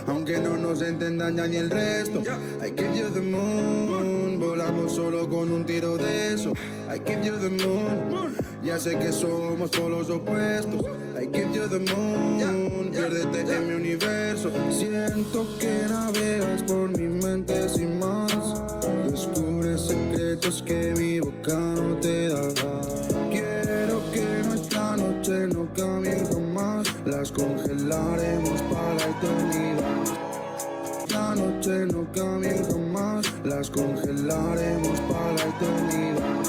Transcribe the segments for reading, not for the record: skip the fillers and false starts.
Aunque no nos entendan ya ni el resto. I give you the moon. Volamos solo con un tiro de eso. I give you the moon. Ya sé que somos polos opuestos. I give you the moon. Piérdete en mi universo. Siento que navegas por mi mente sin más. Descubres secretos que mi boca no te da. Quiero que nuestra noche no cambie jamás. Las congelaremos para la eternidad. La noche no cambie jamás. Las congelaremos para la eternidad.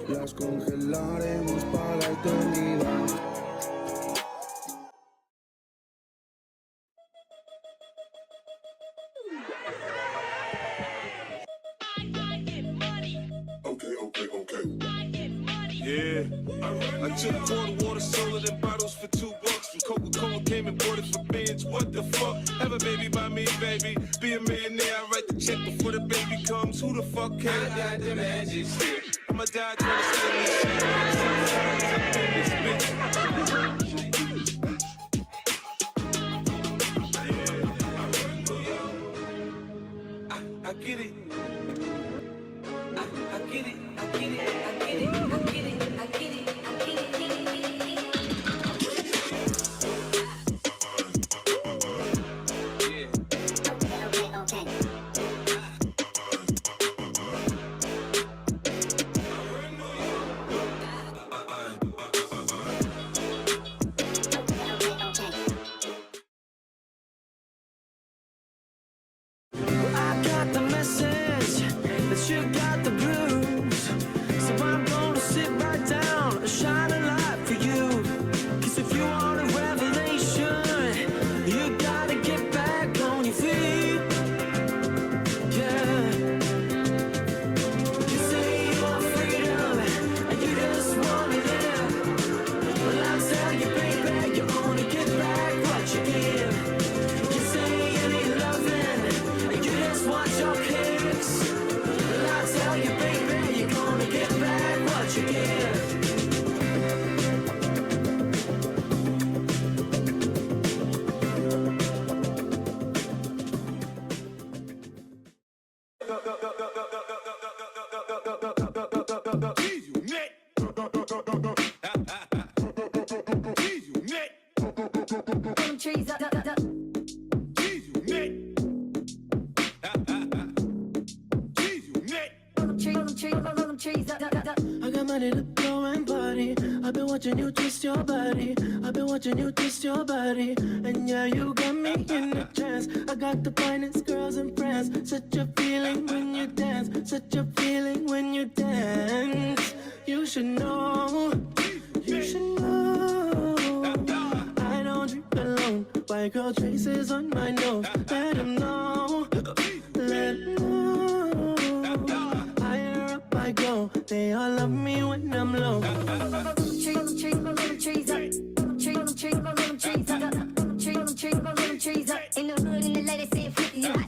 Las congelaremos para la eternidad. Yeah, I took water, soda, and bottles for $2. And Coca-Cola came and bought it for binge. What the fuck? Have a baby by me, baby. Be a millionaire, I write the check before the baby comes. Who the fuck cares? I got the magic stick. I'ma die trying to steal this shit. I get it. I get it. I get it. I get it. I get it. I get it. You got the blues, so I'm gonna sit right down and shine a light for you. 'Cause if you want a revelation, you gotta get back on your feet. Yeah. You say you want freedom and you just wanna live. Well, I'll tell you, baby, you only get back what you give. You say you need loving and you just want your kicks. I tell you, baby, you're gonna get back what you give. I got money to blow and party. I've been watching you twist your body. I've been watching you twist your body. And yeah, you got me in a trance. I got the finest girls in France. Such a feeling when you dance. Such a feeling when you dance. You should know. You should know. I don't drink alone. White girl traces on my nose. Let them know. Let them know. Higher up I go. They all love me when I'm low. In the hood and the ladies say 50 you hot.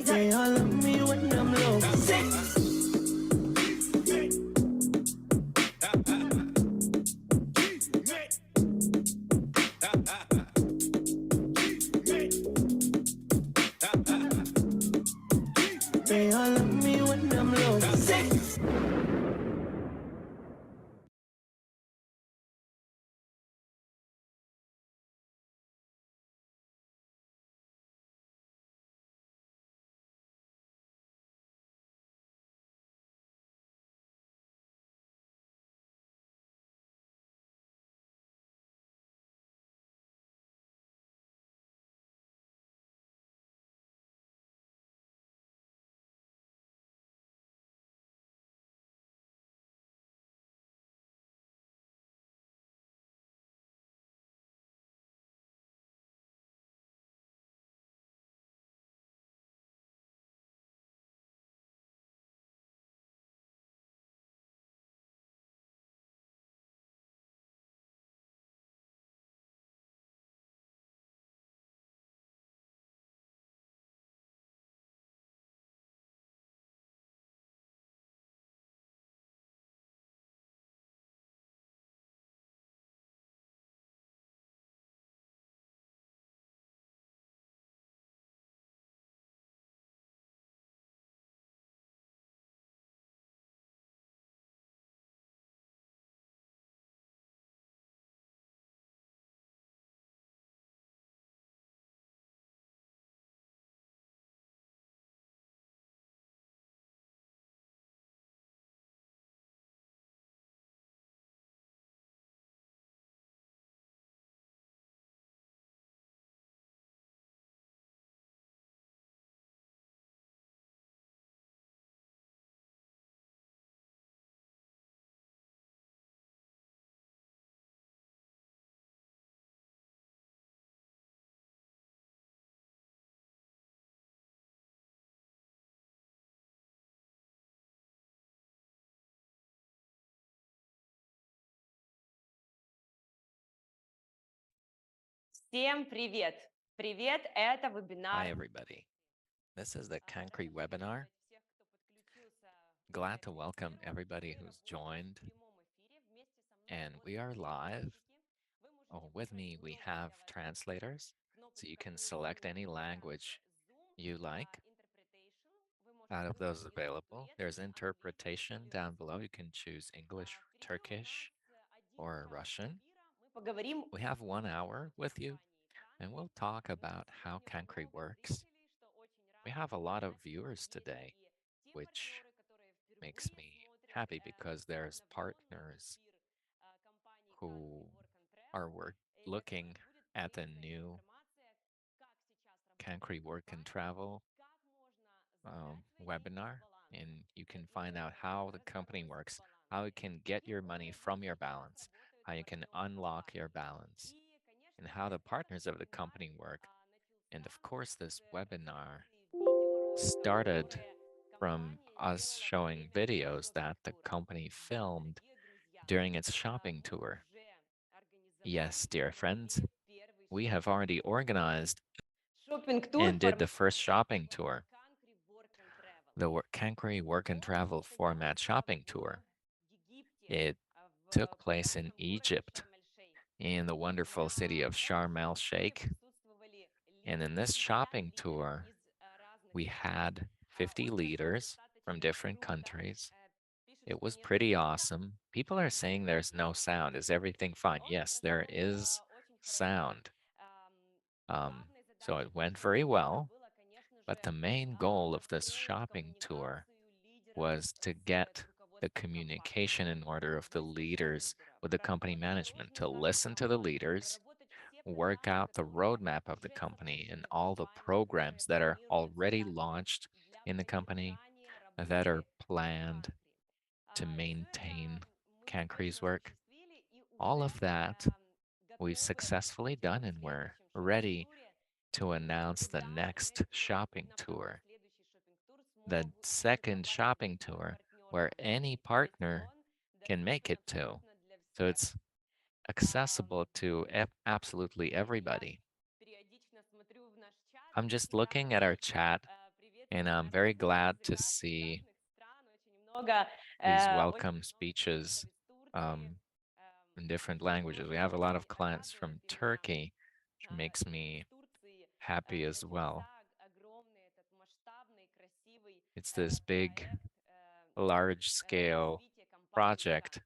They all love me when I'm low. Всем привет! Привет, это Hi, вебинар. everybody. This is the Я Cancri хочу webinar. приветствовать всех, кто подключился Glad уже to welcome первый. everybody Мы who's работаем joined, в прямом эфире. Вместе со мной and we работают are live. переводчики. Вы можете Oh, with выбрать me, we удобный have для вас язык. translators, so you Кнопочка can внизу select any называется language Zoom you like Interpretation. Вы out можете of выбрать those язык available. There's турецкий, английский interpretation или down русский. below. You can choose English, Впереди у нас Turkish, 1 or час Russian. эфира. Мы поговорим We have о 1 hour with you, компании and Cancri. we'll talk У нас about how сегодня Cancri много works. зрителей, что очень We have a радует. lot of Надеюсь, viewers есть today, и те which партнеры, которые makes впервые me смотрят happy because there's обновленный partners эфир компании Cancri who Work and are Travel. work Это looking будет at the полезная new информация, как сейчас работает Cancri Work and компания, Travel как можно сберегать свои деньги с webinar, баланса and you can и find out how the company расходовать их с works, how баланса. you can get И your money from проверить, your как balance, работают how you can партнеры unlock your компании. balance, И, конечно and how the же, этот partners of the вебинар company work. And начался of course, this с webinar презентации видеороликов, started которые from компания us сделала во showing время videos that the шопинг-тура. company Да, filmed дорогие друзья, during its shopping мы tour. уже организовали Yes, и dear friends, провели первый we have already шопинг-тур. organized Шопинг-тур and в did the формате first shopping tour, Country Work and Travel. the Cancri Work and Он Travel format состоялся shopping в tour. Египте, It в took place in прекрасном городе Egypt, Шарм-эль-Шейх. in the wonderful city На of этом Sharm el шопинг-туре Sheikh. присутствовали And in лидеры, this 50 shopping лидеров tour, из разных we стран. had 50 Он прошел leaders from достаточно different круто. countries. Пишут, It что was нет pretty звука. awesome. People are saying there's no sound. Is everything fine? Он Yes, there прошел is очень хорошо. sound. Главной So задачей it went нашего very тура well. было, конечно But же, the main goal of this построить shopping tour коммуникацию лидеров was to с get the руководством компании, communication in order of the выслушать leaders лидеров, with the company проработать management, дорожную to карту listen to the компании, leaders, проработать все work программы, out the которые roadmap of the уже company and запущены в all the компании, которые programs that are планируются already также launched для in the company поддержания that are работы planned Country. to Все это maintain мы Cancre's успешно work. осуществили и All уже of that we've готовы successfully done, объявить о and we're следующем ready шопинг-туре. to И announce the тогда уже next те, shopping на кого tour, следующий шопинг-тур the может second попасть shopping из tour, where партнеров. any Весь partner он can make доступен it to. абсолютно для So всех. it's accessible to absolutely Я everybody. периодично смотрю в наш чат I'm и just всегда looking at our хочу chat, and приветствовать I'm наших very зрителей glad из to разных see стран. Очень много, these очень welcome много speeches клиентов из Турции, in different что languages. We тоже have a lot of очень clients радует. from И у меня Turkey, which makes из me Турции happy as начался well. огромный этот масштабный, красивый It's this big, проект large scale развития компании project Country.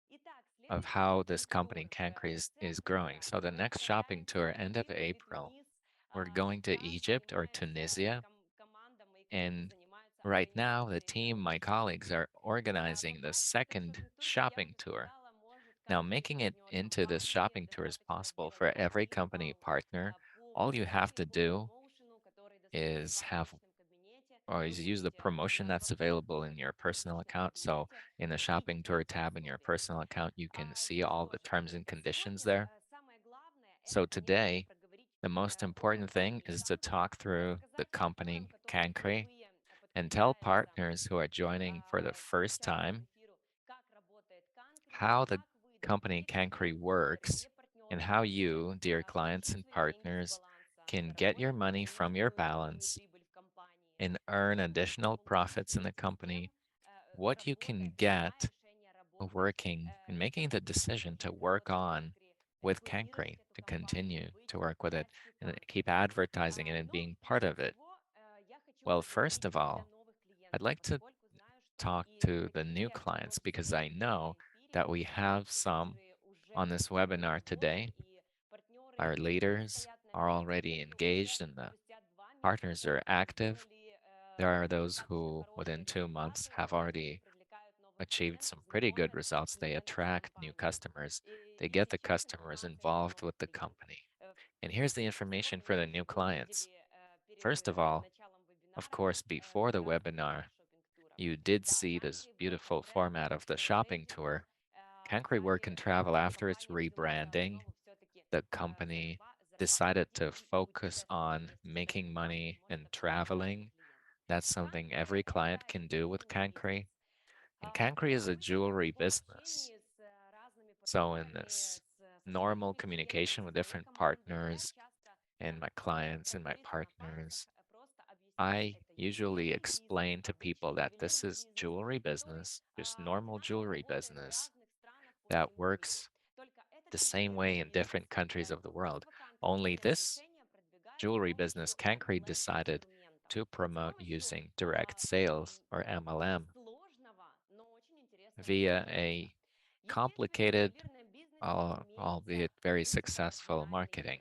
Итак, of следующий how this company шопинг-тур Cancri в is growing. центре So the мы next shopping отправляемся tour, в end of Египет и April, Тунис. we're going to Сейчас Egypt or занимается Tunisia. команда, мои коллеги And занимаются right now, the организацией team, этого my colleagues, шопинг-тура. are organizing the Попасть в этот second шопинг-тур, как я shopping уже tour. сказала, может Now, каждый making it партнер into this компании. shopping tour is Достаточно possible сделать for every логин company partner. по All you have программе, to по do промоушену, который доступен is вам в have личном кабинете. or Вы is use the можете promotion that's available in your в personal личном account. So кабинете in the shopping увидеть tour эти tab in your особенности. personal account, you can see Ну all что the же, terms and conditions сегодня there. самое главное So это, конечно, today, проговорить the most о important thing компании is to Country, talk through the рассказать партнерам, company которые Cancri впервые and tell подключаются partners who are joining for the к first частному time эфиру, как работает Country, how the как вы, company дорогие Cancri клиенты, works дорогие партнеры, and how можете you, dear clients получить and свои деньги с partners, баланса, can get your заработать money from your дополнительную удвоенную balance прибыль в компании, and earn additional получить profits in the вместе с company, тем, what you работая, can принимая get решение работать working and с making the Country, decision to продолжать work работать с on Country, with рекламировать Cancri, эту to компанию, continue быть to work with it частью and Country. keep advertising it and Но being part прежде of it. всего я хочу Well, first поговорить of для all, новых I'd клиентов, like to поскольку знаю, что talk и to the new такие во clients because всем I know эфире that we have есть some лидеры уже on this активной webinar работы today. и партнеры Our уже leaders стоят на are месте, already те, кто уже engaged and the спустя 2 partners месяца are active. сделали There are those достаточно who, хорошие within 2 months, результаты have и already привлекают новых achieved клиентов, some pretty good знакомят results. They клиентов с attract new компанией. customers, they И get the сейчас customers информация для involved новых with the клиентов. company. And here's the Прежде всего, information for the конечно, new вы clients. увидели перед First of all, началом of вебинара course, before the прекрасный webinar, формат шопинг-тура. you did Да, see this Country Work and beautiful Travel format of the уже shopping его tour. Cancri Work ради and Travel, after its компания взялась за rebranding, основу все-таки the company зарабатывать decided to деньги и focus путешествовать on вместе с making компанией Country money может and абсолютно каждый traveling. клиент. That's something Country every client это can do with эксклюзивный Cancri. бизнес. And Cancri is a Вы в jewelry таком business. общении с разными So in партнерами, this с normal communication with different partners and my clients and my partners, I usually explain to people that this is jewelry business, just normal jewelry business that works the same way in different countries of the world. Only this jewelry business, Cancri decided to promote using direct sales or MLM via a complicated, albeit very successful marketing.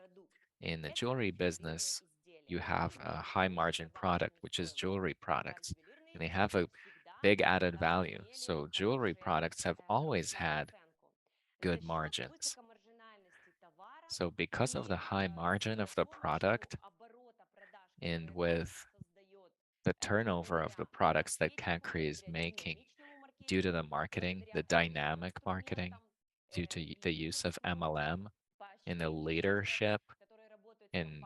In the jewelry business, you have a high margin product, which is jewelry products, and they have a big added value. So jewelry products have always had good margins. So because of the high margin of the product and with the turnover of the products that Cancri is making due to the marketing, the dynamic marketing, due to the use of MLM in the leadership and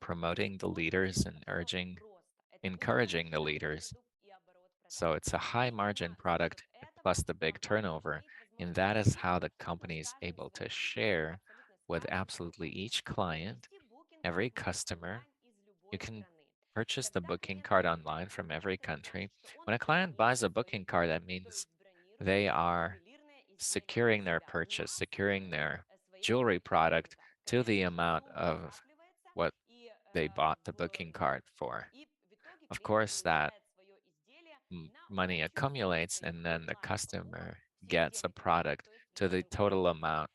promoting the leaders and encouraging the leaders. So it's a high margin product plus the big turnover. And that is how the company is able to share with absolutely each client, every customer. You can purchase the booking card online from every country. When a client buys a booking card, that means they are securing their purchase, securing their jewelry product to the amount of what they bought the booking card for. Of course, that money accumulates and then the customer gets a product to the total amount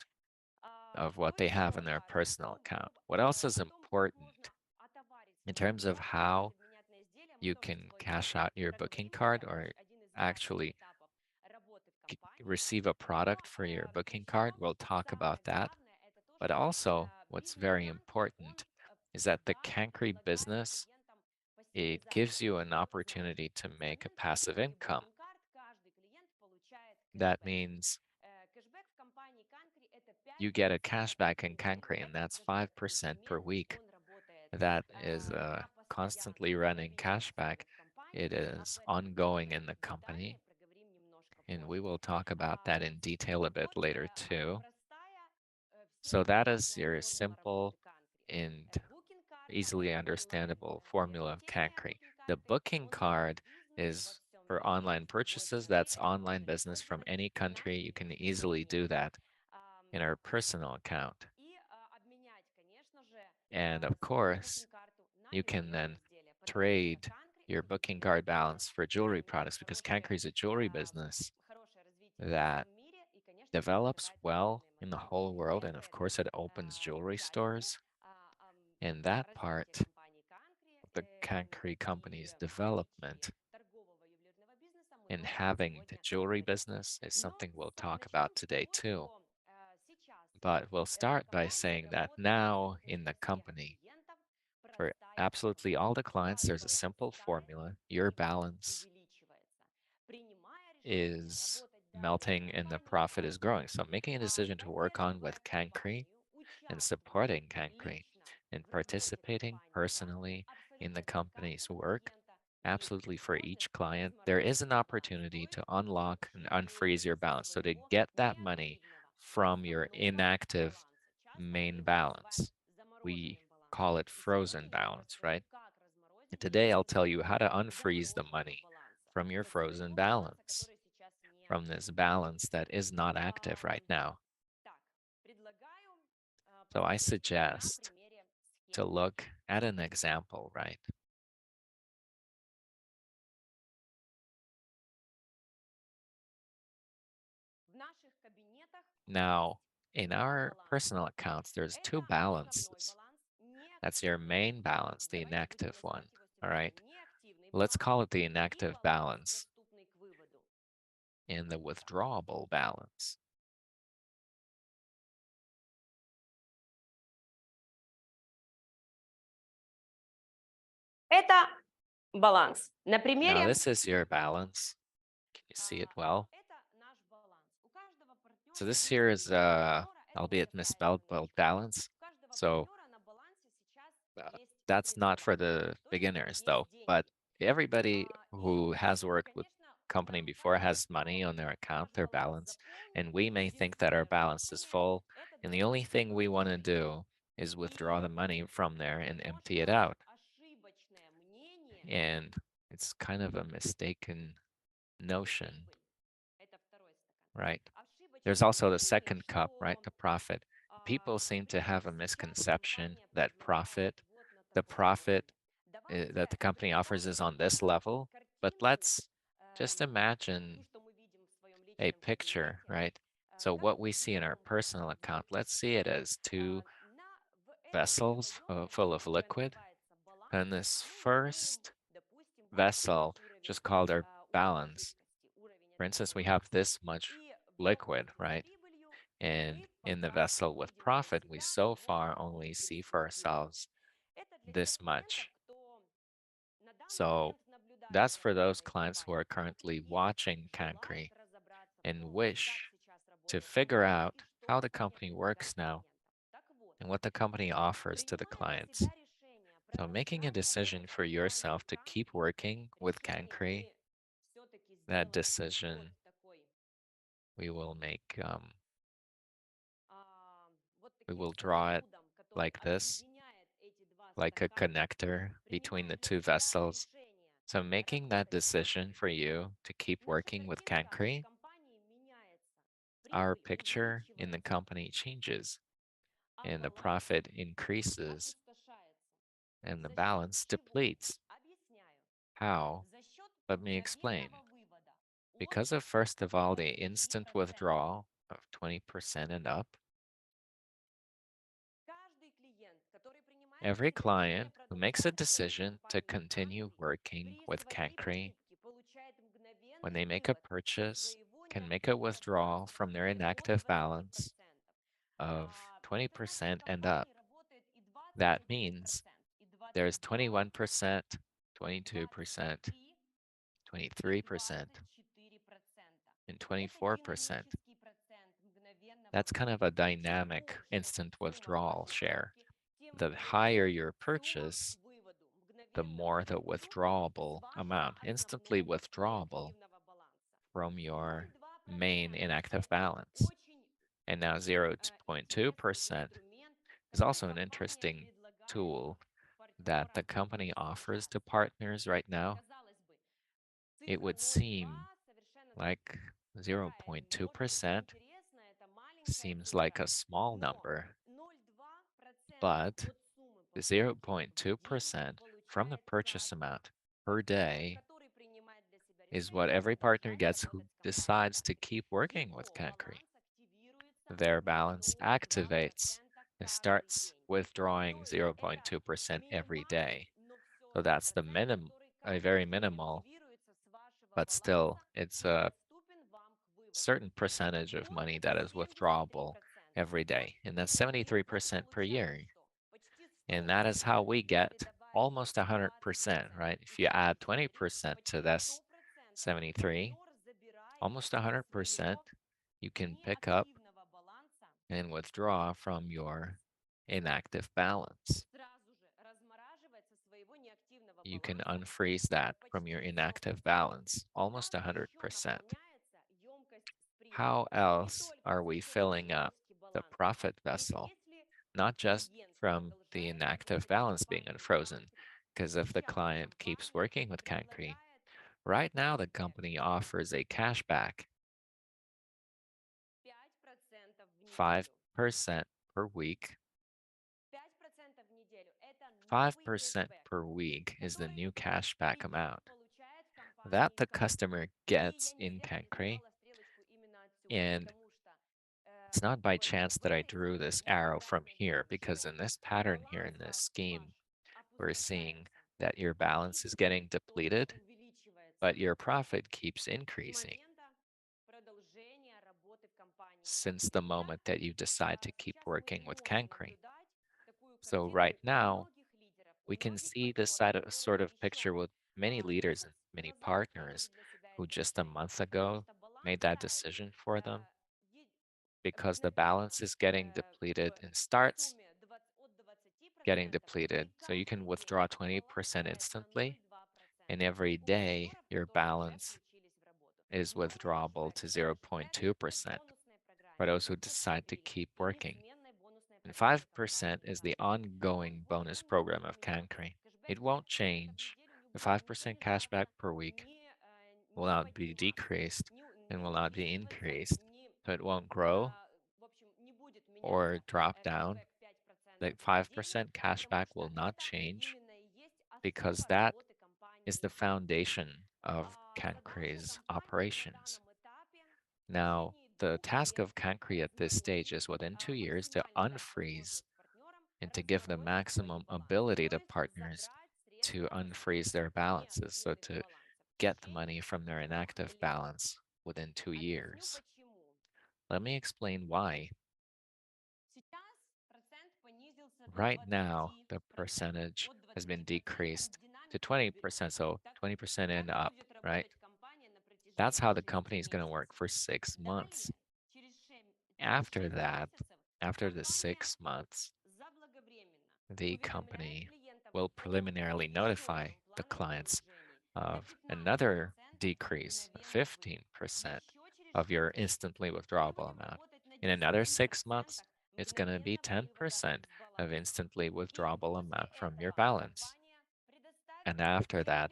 of what they have in their personal account. What else is important in terms of how you can cash out your booking card or actually receive a product for your booking card? We'll talk about that. But also, what's very important is that the Cancri business, it gives you an opportunity to make a passive income. That means you get a cashback in Cancri, and that's 5% per week. That is a constantly running cashback. It is ongoing in the company, and we will talk about that in detail a bit later too. So that is your simple and easily understandable formula of Cancri. The booking card is for online purchases. That's online business from any country. You can easily do that in our personal account. And of course, you can then trade your booking card balance for jewelry products because Cancri is a jewelry business that develops well in the whole world. And of course, it opens jewelry stores. And that part of the Cancri company's development in having the jewelry business is something we'll talk about today too. But we'll start by saying that now in the company, for absolutely all the clients, there's a simple formula. Your balance is melting and the profit is growing. So making a decision to work on with Cancri and supporting Cancri and participating personally in the company's work, absolutely for each client, there is an opportunity to unlock and unfreeze your balance. So to get that money from your inactive main balance, we call it frozen balance, right? And today I'll tell you how to unfreeze the money from your frozen balance, from this balance that is not active right now. So I suggest to look at an example, right? Now, in our personal accounts, there's two balances. That's your main balance, the inactive one, all right? Let's call it the inactive balance and the withdrawable balance. Это баланс. На Now, примере this is your balance. Can you see it well? So this here is, albeit misspelled, but balance. So that's not for the beginners though, but everybody who has worked with company before has money on their account, their balance, and we may think that our balance is full, and the only thing we want to do is withdraw the money from there and empty it out. And it's kind of a mistaken notion, right? There's also the second cup, right? The profit. People seem to have a misconception that the profit that the company offers is on this level, but let's just imagine a picture, right? So what we see in our personal account, let's see it as two vessels full of liquid. And this first vessel, just called our balance. For instance, we have this much liquid, right? And in the vessel with profit, we so far only see for ourselves this much. So that's for those clients who are currently watching Cancri and wish to figure out how the company works now and what the company offers to the clients. So making a decision for yourself to keep working with Cancri, that decision we will make, we will draw it like this, like a connector between the two vessels. So making that decision for you to keep working with Cancri, our picture in the company changes and the profit increases and the balance depletes. How? Let me explain. Because of, first of all, the instant withdrawal of 20% and up, every client who makes a decision to continue working with Cancri, when they make a purchase, can make a withdrawal from their inactive balance of 20% and up. That means there's 21%, 22%, 23%, and 24%. That's kind of a dynamic instant withdrawal share. The higher your purchase, the more the withdrawable amount, instantly withdrawable from your main inactive balance. And now 0.2% is also an interesting tool that the company offers to partners right now. It would seem like 0.2% seems like a small number, but the 0.2% from the purchase amount per day is what every partner gets who decides to keep working with Cancri. Their balance activates and starts withdrawing 0.2% every day. So that's the a very minimal, but still it's a certain percentage of money that is withdrawable every day. And that's 73% per year. And that is how we get almost 100%, right? If you add 20% to this 73, almost 100%, you can pick up and withdraw from your inactive balance. You can unfreeze that from your inactive balance, almost 100%. How else are we filling up the profit vessel? Not just from the inactive balance being unfrozen, because if the client keeps working with Cancri, right now the company offers a cashback 5% per week. 5% per week is the new cashback amount that the customer gets in Cancri. And it's not by chance that I drew this arrow from here, because in this pattern here, in this scheme, we're seeing that your balance is getting depleted, but your profit keeps increasing since the moment that you decide to keep working with Cancri. So right now, we can see this sort of picture with many leaders and many partners who just a month ago made that decision for them because the balance is getting depleted and starts getting depleted. So you can withdraw 20% instantly, and every day your balance is withdrawable to 0.2% for those who decide to keep working. And 5% is the ongoing bonus program of Cancri. It won't change. The 5% cashback per week will not be decreased and will not be increased. So it won't grow or drop down. The 5% cashback will not change because that is the foundation of Cancri's operations. Now, the task of Cancri at this stage is within 2 years to unfreeze and to give the maximum ability to partners to unfreeze their balances, so to get the money from their inactive balance within 2 years. Let me explain why. Right now, the percentage has been decreased to 20%, so 20% and up, right? That's how the company is going to work for 6 months. After that, after the 6 months, the company will preliminarily notify the clients of another decrease, 15% of your instantly withdrawable amount. In another 6 months, it's going to be 10% of instantly withdrawable amount from your balance. And after that,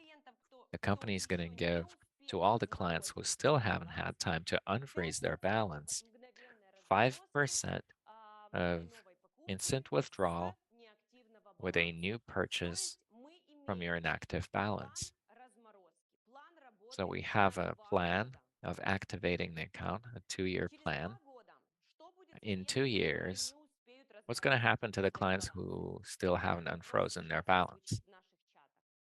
the company is going to give to all the clients who still haven't had time to unfreeze their balance 5% of instant withdrawal with a new purchase from your inactive balance. So we have a plan of activating the account, a 2-year plan. In 2 years, what's going to happen to the clients who still haven't unfrozen their balance?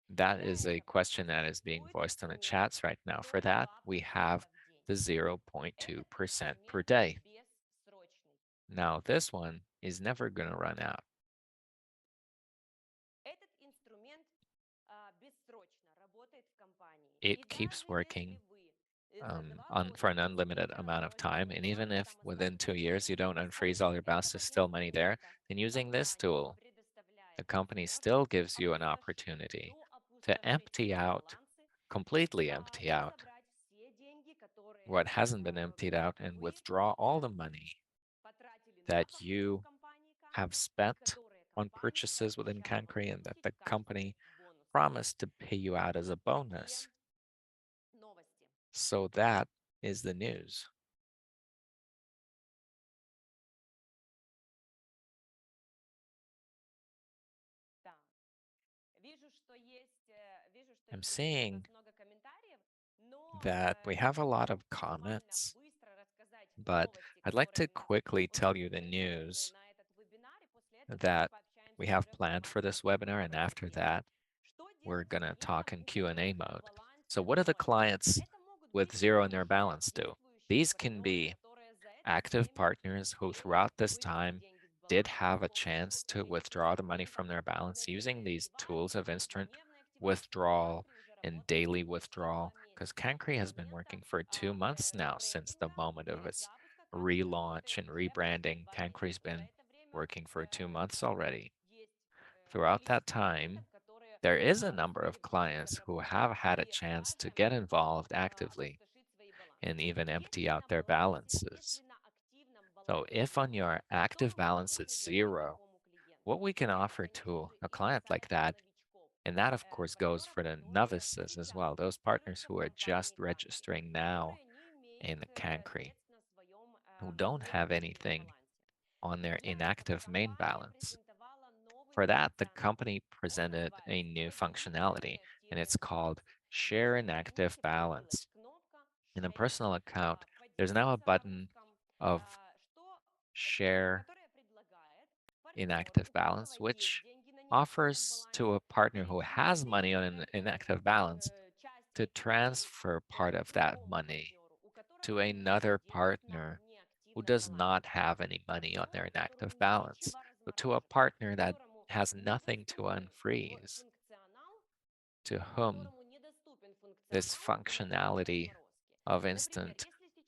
That is a question that is being voiced in the chats right now. For that, we have the 0.2% per day. Now, this one is never going to run out. It keeps working for an unlimited amount of time. And even if within 2 years you don't unfreeze all your balance, there's still money there, then using this tool, the company still gives you an opportunity to empty out, completely empty out what hasn't been emptied out and withdraw all the money that you have spent on purchases within Cancri and that the company promised to pay you out as a bonus. So that is the news. I'm seeing that we have a lot of comments, but I'd like to quickly tell you the news that we have planned for this webinar, and after that, we're going to talk in Q&A mode. So what do the clients with zero in their balance do? These can be active partners who throughout this time did have a chance to withdraw the money from their balance using these tools of instant withdrawal and daily withdrawal, because Cancri has been working for 2 months now since the moment of its relaunch and rebranding. Cancri's been working for 2 months already. Throughout that time, there is a number of clients who have had a chance to get involved actively and even empty out their balances. So if on your active balance is zero, what we can offer to a client like that, and that of course goes for the novices as well, those partners who are just registering now in the Cancri, who don't have anything on their inactive main balance. For that, the company presented a new functionality, and it's called Share Inactive Balance. In the personal account, there's now a button of Share Inactive Balance, which offers to a partner who has money on an inactive balance to transfer part of that money to another partner who does not have any money on their inactive balance. So to a partner that has nothing to unfreeze, to whom this functionality of instant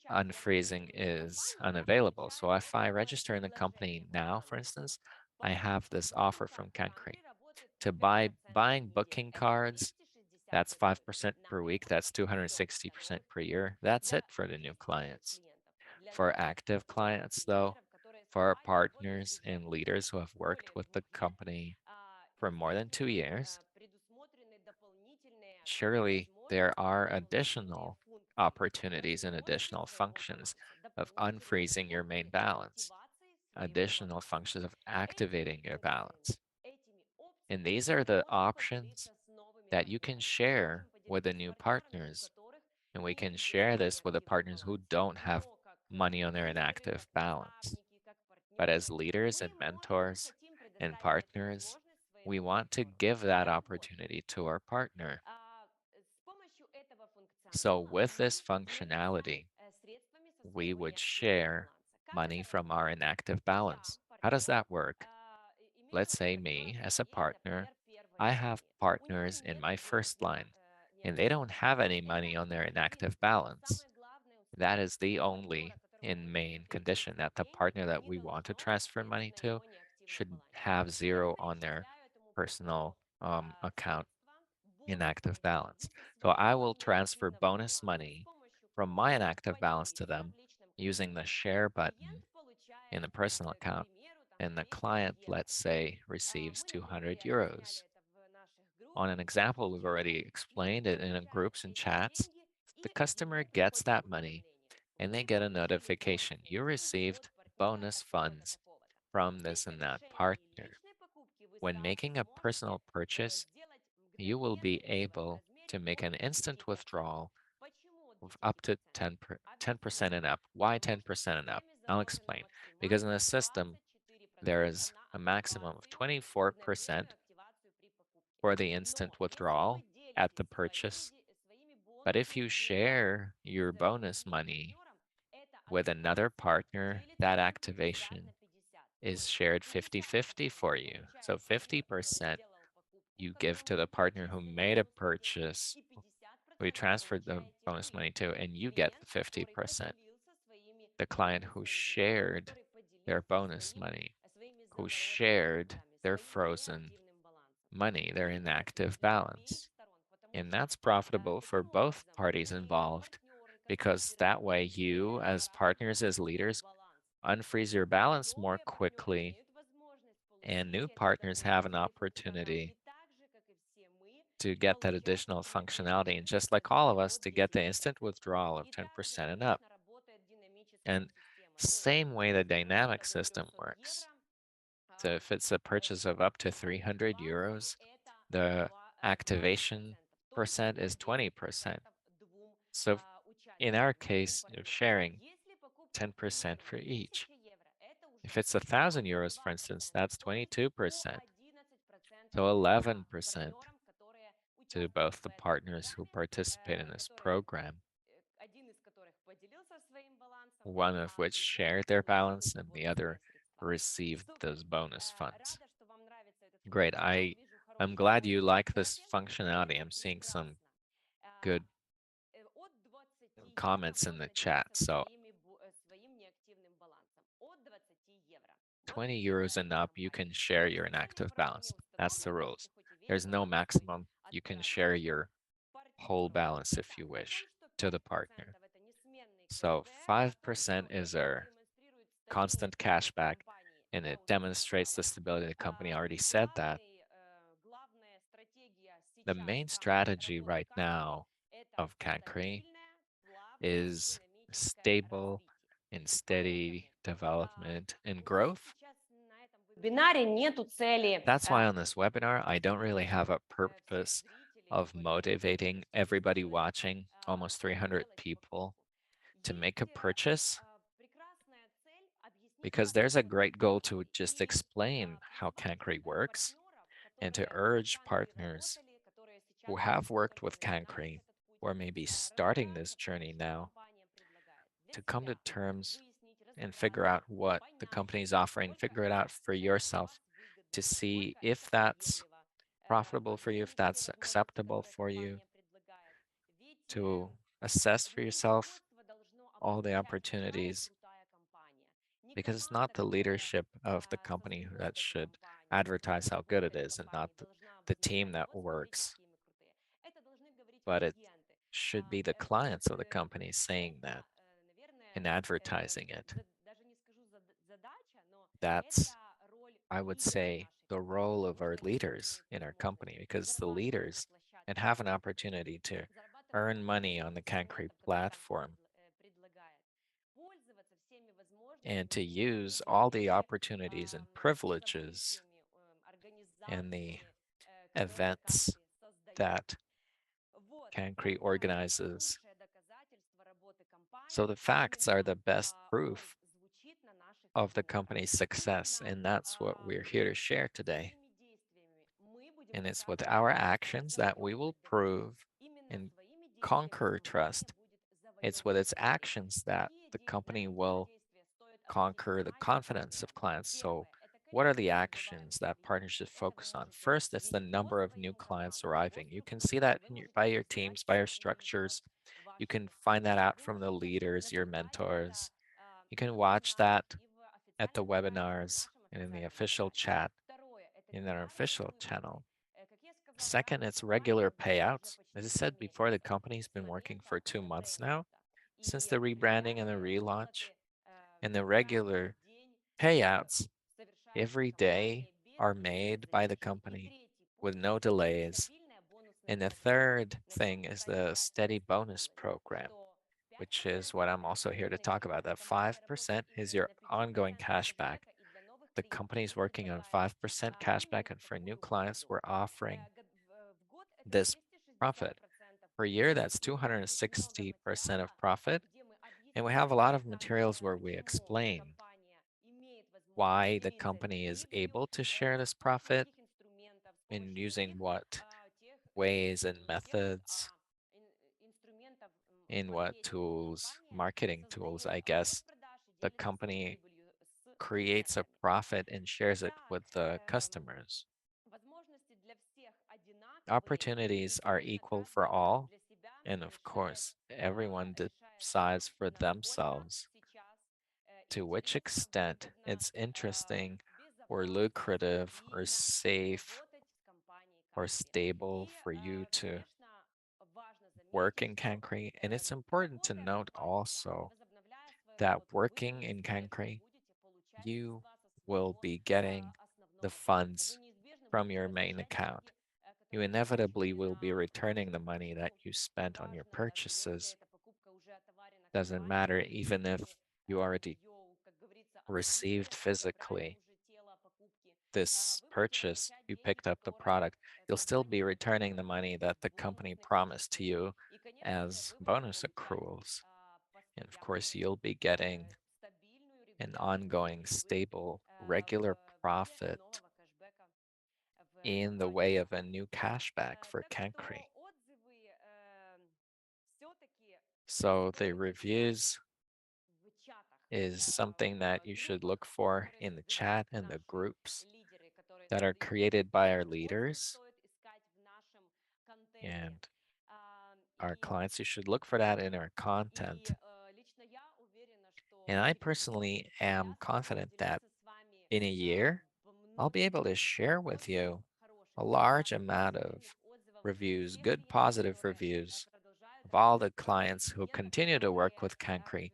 unfreezing is unavailable. So if I register in the company now, for instance, I have this offer from Cancri to buying booking cards That's 5% per week. That's 260% per year. That's it for the new clients. For active clients, though, for our partners and leaders who have worked with the company for more than 2 years, surely there are additional opportunities and additional functions of unfreezing your main balance, additional functions of activating your balance. And these are the options that you can share with the new partners. And we can share this with the partners who don't have money on their inactive balance. But as leaders and mentors and partners, we want to give that opportunity to our partner. So with this functionality, we would share money from our inactive balance. How does that work? Let's say me as a partner, I have partners in my first line, and they don't have any money on their inactive balance. That is the only and main condition, that the partner that we want to transfer money to should have zero on their personal account inactive balance. So I will transfer bonus money from my inactive balance to them using the share button in the personal account. And the client, let's say, receives 200 euros. On an example we've already explained it in groups and chats, the customer gets that money and they get a notification. You received bonus funds from this and that partner. When making a personal purchase, you will be able to make an instant withdrawal of up to 10% and up. Why 10% and up? I'll explain. Because in the system, there is a maximum of 24% for the instant withdrawal at the purchase. But if you share your bonus money with another partner, that activation is shared 50-50 for you. So 50% you give to the partner who made a purchase, we transferred the bonus money to, and you get the 50%. The client who shared their bonus money, who shared their frozen money, their inactive balance. And that's profitable for both parties involved, because that way you, as partners, as leaders, unfreeze your balance more quickly, and new partners have an opportunity to get that additional functionality. And just like all of us, to get the instant withdrawal of 10% and up. And same way the dynamic system works. So if it's a purchase of up to 300 euros, the activation percent is 20%. So in our case of sharing, 10% for each. If it's 1,000 euros, for instance, that's 22%. So 11% to both the partners who participate in this program, one of which shared their balance and the other received those bonus funds. Great. I'm glad you like this functionality. I'm seeing some good comments in the chat. So 20 euros and up, you can share your inactive balance. That's the rules. There's no maximum. You can share your whole balance if you wish to the partner. So 5% is our constant cashback, and it demonstrates the stability of the company. I already said that. The main strategy right now of Cancri is stable and steady development and growth. Вебинаре нету цели. That's why on this webinar, I don't really have a purpose of motivating everybody watching, almost 300 people, to make a purchase, because there's a great goal to just explain how Cancri works and to urge partners who have worked with Cancri or maybe starting this journey now to come to terms and figure out what the company is offering, figure it out for yourself to see if that's profitable for you, if that's acceptable for you, to assess for yourself all the opportunities, because it's not the leadership of the company that should advertise how good it is and not the team that works. but it should be the clients of the company saying that and advertising it. That's, I would say, the role of our leaders in our company because the leaders can have an opportunity to earn money on the Cancri platform and to use all the opportunities and privileges and the events that Cancri organizes. So the facts are the best proof of the company's success, and that's what we're here to share today. And it's with our actions that we will prove and conquer trust. It's with its actions that the company will conquer the confidence of clients. So, what are the actions that partnerships focus on? First, it's the number of new clients arriving. You can see that in by your teams, by your structures. You can find that out from the leaders, your mentors. You can watch that at the webinars and in the official chat in our official channel. Second, it's regular payouts. As I said before, the company's been working for 2 months now since the rebranding and the relaunch, and the regular payouts every day are made by the company with no delays. And the third thing is the steady bonus program, which is what I'm also here to talk about. That 5% is your ongoing cashback. The company's working on 5% cashback, and for new clients, we're offering this profit. Per year, that's 260% of profit. And we have a lot of materials where we explain why the company is able to share this profit and using what ways and methods, in what tools, marketing tools, I guess, the company creates a profit and shares it with the customers. Opportunities are equal for all, and of course, everyone decides for themselves to which extent it's interesting or lucrative or safe or stable for you to work in Cancri. And it's important to note also that working in Cancri, you will be getting the funds from your main account. You inevitably will be returning the money that you spent on your purchases. Doesn't matter even if you already received physically this purchase, you picked up the product, you'll still be returning the money that the company promised to you as bonus accruals. And of course, you'll be getting an ongoing, stable, regular profit in the way of a new cashback for Cancri. So the reviews is something that you should look for in the chat and the groups that are created by our leaders and our clients. You should look for that in our content. And I personally am confident that in a year, I'll be able to share with you a large amount of reviews, good positive reviews of all the clients who continue to work with Cancri,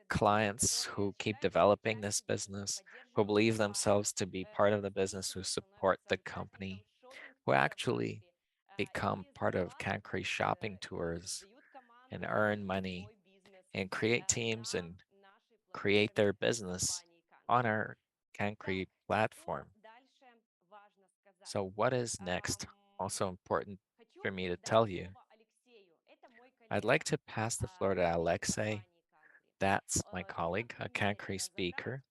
clients who keep developing this business, who believe themselves to be part of the business, who support the company, who actually become part of Cancri shopping tours and earn money and create teams and create their business on our Cancri platform. So what is next? Also important for me to tell you. I'd like to pass the floor to Alexei. That's my colleague, a Cancri speaker.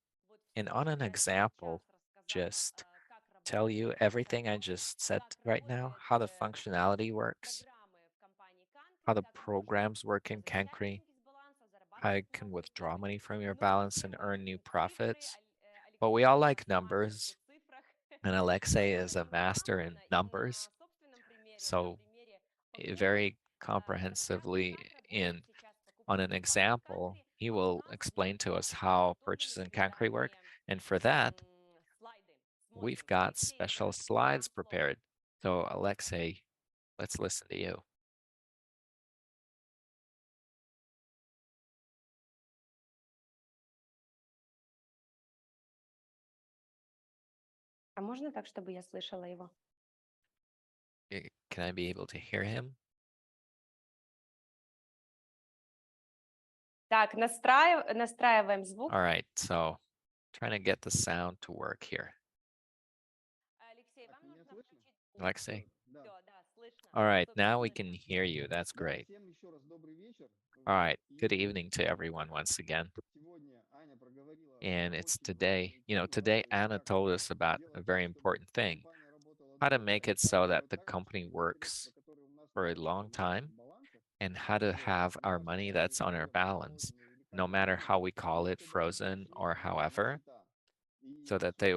And on an example, just tell you everything I just said right now, how the functionality works, how the programs work in Cancri, how you can withdraw money from your balance and earn new profits. But we all like numbers, and Alexei is a master in numbers. So very comprehensively in on an example, he will explain to us how purchase and Cancri work. And for that, we've got special slides prepared. So Alexei, let's listen to you. А можно так, чтобы я слышала его? Can I be able to hear him? Так, настраиваем звук. All right, so trying to get the sound to work here. Алексей, вам нужно включить звук. Alexei? Да. Всё, да, слышно. All right, Супер now we слышно. can hear you. That's Да, great. всем еще раз добрый вечер. All Вот. right, good И evening to everyone once again. сегодня Аня проговорила And про it's очень today, важную тему, today да, Anna как told us about a сделать very так, чтобы important thing, компания работала how to долго make и it so that сделать the так, company чтобы те works количество, которые у нас for a находится long на наших time, балансах, and how to вот, have our неважно, money как мы that's это on our назовем, balance, замороженные или no карточные matter how деньги, we call it, чтобы они frozen шли or на however, счета. И so that все,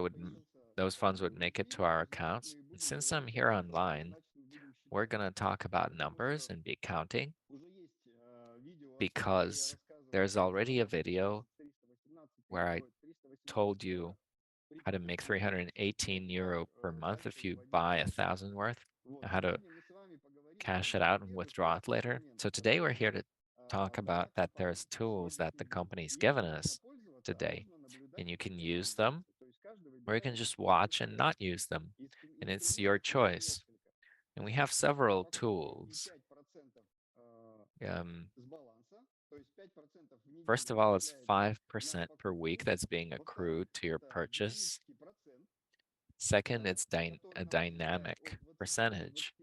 those funds would make it to our появилось, значит, accounts. мы And будем since I'm говорить here об этом, online, значит, мы будем we're считать. going to talk about Потому numbers что and be counting уже есть видео о том, где я because рассказывал, there's как already a заработать video 318 where I 318 told you евро при how to make покупке 318 2 euro per month if качественных you водителей. buy 1,000 worth, Вот. and how to Сегодня мы с вами поговорим cash it про out and первый withdraw it простой later. инструмент, So today we're который here to talk about дала that компания there's на tools that the сегодняшний день. company's И этим given можно us пользоваться, а today, можно наблюдать, and you как can они use them, применяются. То есть каждый or you выбирает can just свой watch and инструмент. not use them, and it's your Инструментов у нас choice. несколько. And we Это have several покупка и tools. 5% Um, с баланса. То есть 5% в First неделю of all, it's начисляется на 5% per week покупку. that's being Во-вторых, accrued to your это purchase. динамический процент, Second, it's который a нам позволяет от dynamic 20 до percentage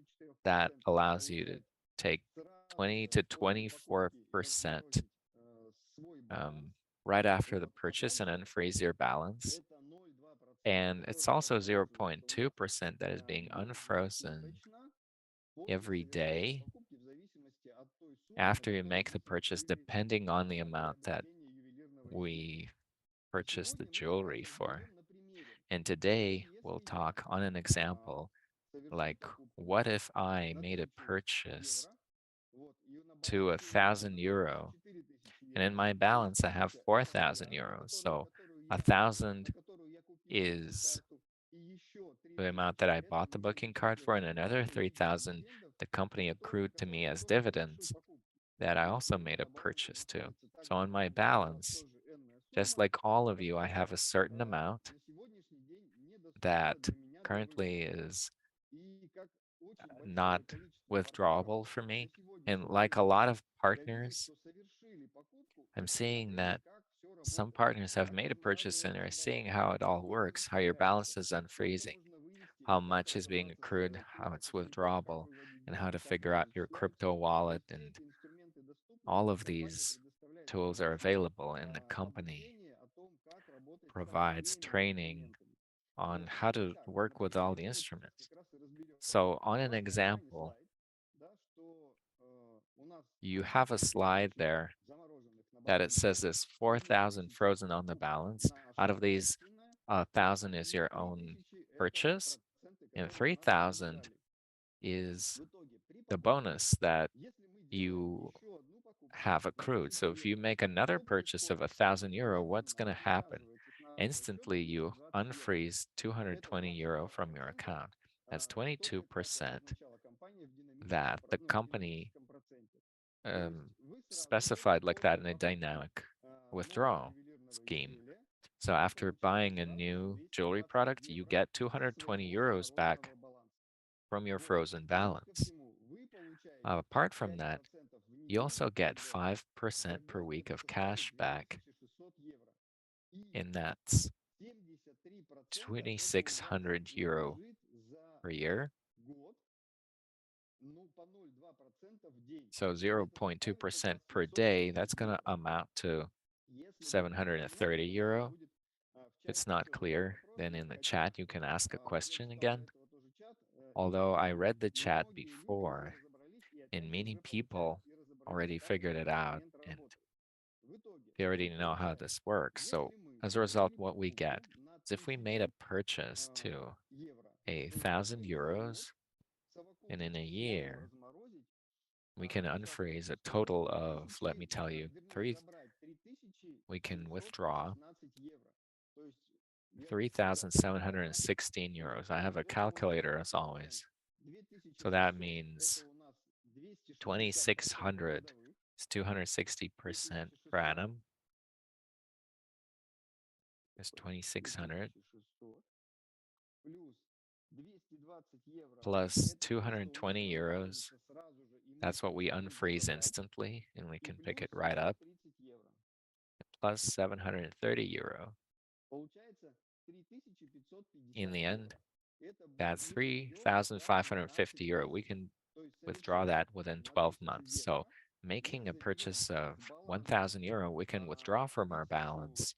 that 24% allows you to получать take сразу 20 же to после покупки 24% разморозить свой баланс. right after the Вот. А purchase and также unfreeze your balance. это 0,2%, And it's который also размораживается у нас 0.2% that is being unfrozen ежесуточно после every совершения day покупки в зависимости от той суммы, на after you которую make мы the purchase, совершили depending on the amount that приобретение ювелирного изделия. we И purchased the сегодня мы с вами jewelry for. разберем на примере. And Что today we'll если talk on an example совершим like, покупку what if I на made a 1000 purchase евро, вот, и на to балансе у меня 1,000 euro, 4000 and in евро, my то есть balance I have тысяча это 4,000 моя, euros. на So которую a я thousand купил booking is карту, и еще the 3000 amount that I это bought the мои booking card for, and непосредственные another доходы от 3,000 дивидендов, the company accrued to me as которые я совершил dividends покупки. that I Вот, also и made a на балансе purchase to. находится So также on my у нас balance, тоже энная just сумма, like all of you, I которая have a certain amount на сегодняшний день недоступна that для меня для currently вывода. is И как очень большое not количество партнеров withdrawable for на me. And сегодняшний like a день lot of я вижу, partners, что совершили покупку I'm и seeing посмотрели, that как все some работает, partners have как made a purchase and размораживается are seeing баланс, how it all как он works, how your распределяется, balance is сколько unfreezing, можно вывести how и как much is being разобраться с accrued, данной how суммой, it's как выбрать, как withdrawable, выводить and how деньги, to как figure их out your зачислять. crypto То wallet. есть все And эти инструменты доступны, all of компания these предоставляет tools are информацию, available, and the company обучение о том, как работать с provides обоими training инструментами. on Вот. how to Итак, на work with all примере the мы вот сейчас instruments. как раз и разберем. So on На an вашем экране example, слайд, да, что у нас you have a slide 4000 there замороженных на that it балансе, says there's 4,000 3000 frozen on the покупка balance. Out наша of these, собственная, 1,000 is и your own 3000 это purchase, проценты, and которые у нас 3,000 удержались. is В итоге при the покупке, bonus that если мы делаем you еще одну покупку have на accrued. 1000 So if you евро, make another что purchase of происходит? 1,000 euro, Эта what's сумма going to happen? размораживается с нашего счета Instantly, you 220 евро. unfreeze Это 220 euro from your 22%, account. That's которые тратит 22% назначала компания в that the company динамическом проценте. То есть вы сразу же specified like that после in a покупки dynamic нового withdrawal ювелирного scheme. изделия So вы after получаете buying a обратно new jewelry 220 product, you евро get со 220 своего euros back замороженного баланса. from your Вот. frozen Плюс ко balance. всему, вы получаете Apart from that, 5% в you неделю, also get когда 5% per week это of составит cash back, 2600 евро. И and that's 73% это у вас 2,600 euro лежит за per year. год, ну, по 0,2% в день. So Это составит как 0.2% раз per 730 day, that's going to евро. amount to Если будет непонятно, 730 то можно euro. будет If it's в чате not еще задать clear, вопрос, then in the хотя chat you can ask a я question читал до again. этого тоже чат, Although I и read the chat многие люди уже before, разобрались, и опять and же many уже получают people и разобрались, already как figured этот it out инструмент and работает. В итоге, they что already know how получается? this works. So Если мы as a result, совершили what we покупку get на is if we made 1000 a purchase to евро, a то thousand можем за год euros, and совокупно in a снова year, разморозить we can участвовать unfreeze a в сумме total of, let me 3000, tell you, вернее, забрать we can withdraw 3716 евро. То есть я сейчас считаю, да? 3,716 Вот. euros. I have a Это у нас calculator as процент. always. So that 2600 это means у нас 260% 2,600 годовых. is 260% per 2600 annum. It's 2,600. 2600 plus 220 euros. That's what we unfreeze instantly, and we can pick it right up. Plus 730 euro. In the end, that's 3,550 euro. We can withdraw that within 12 months. So making a purchase of 1,000 euro, we can withdraw from our balance.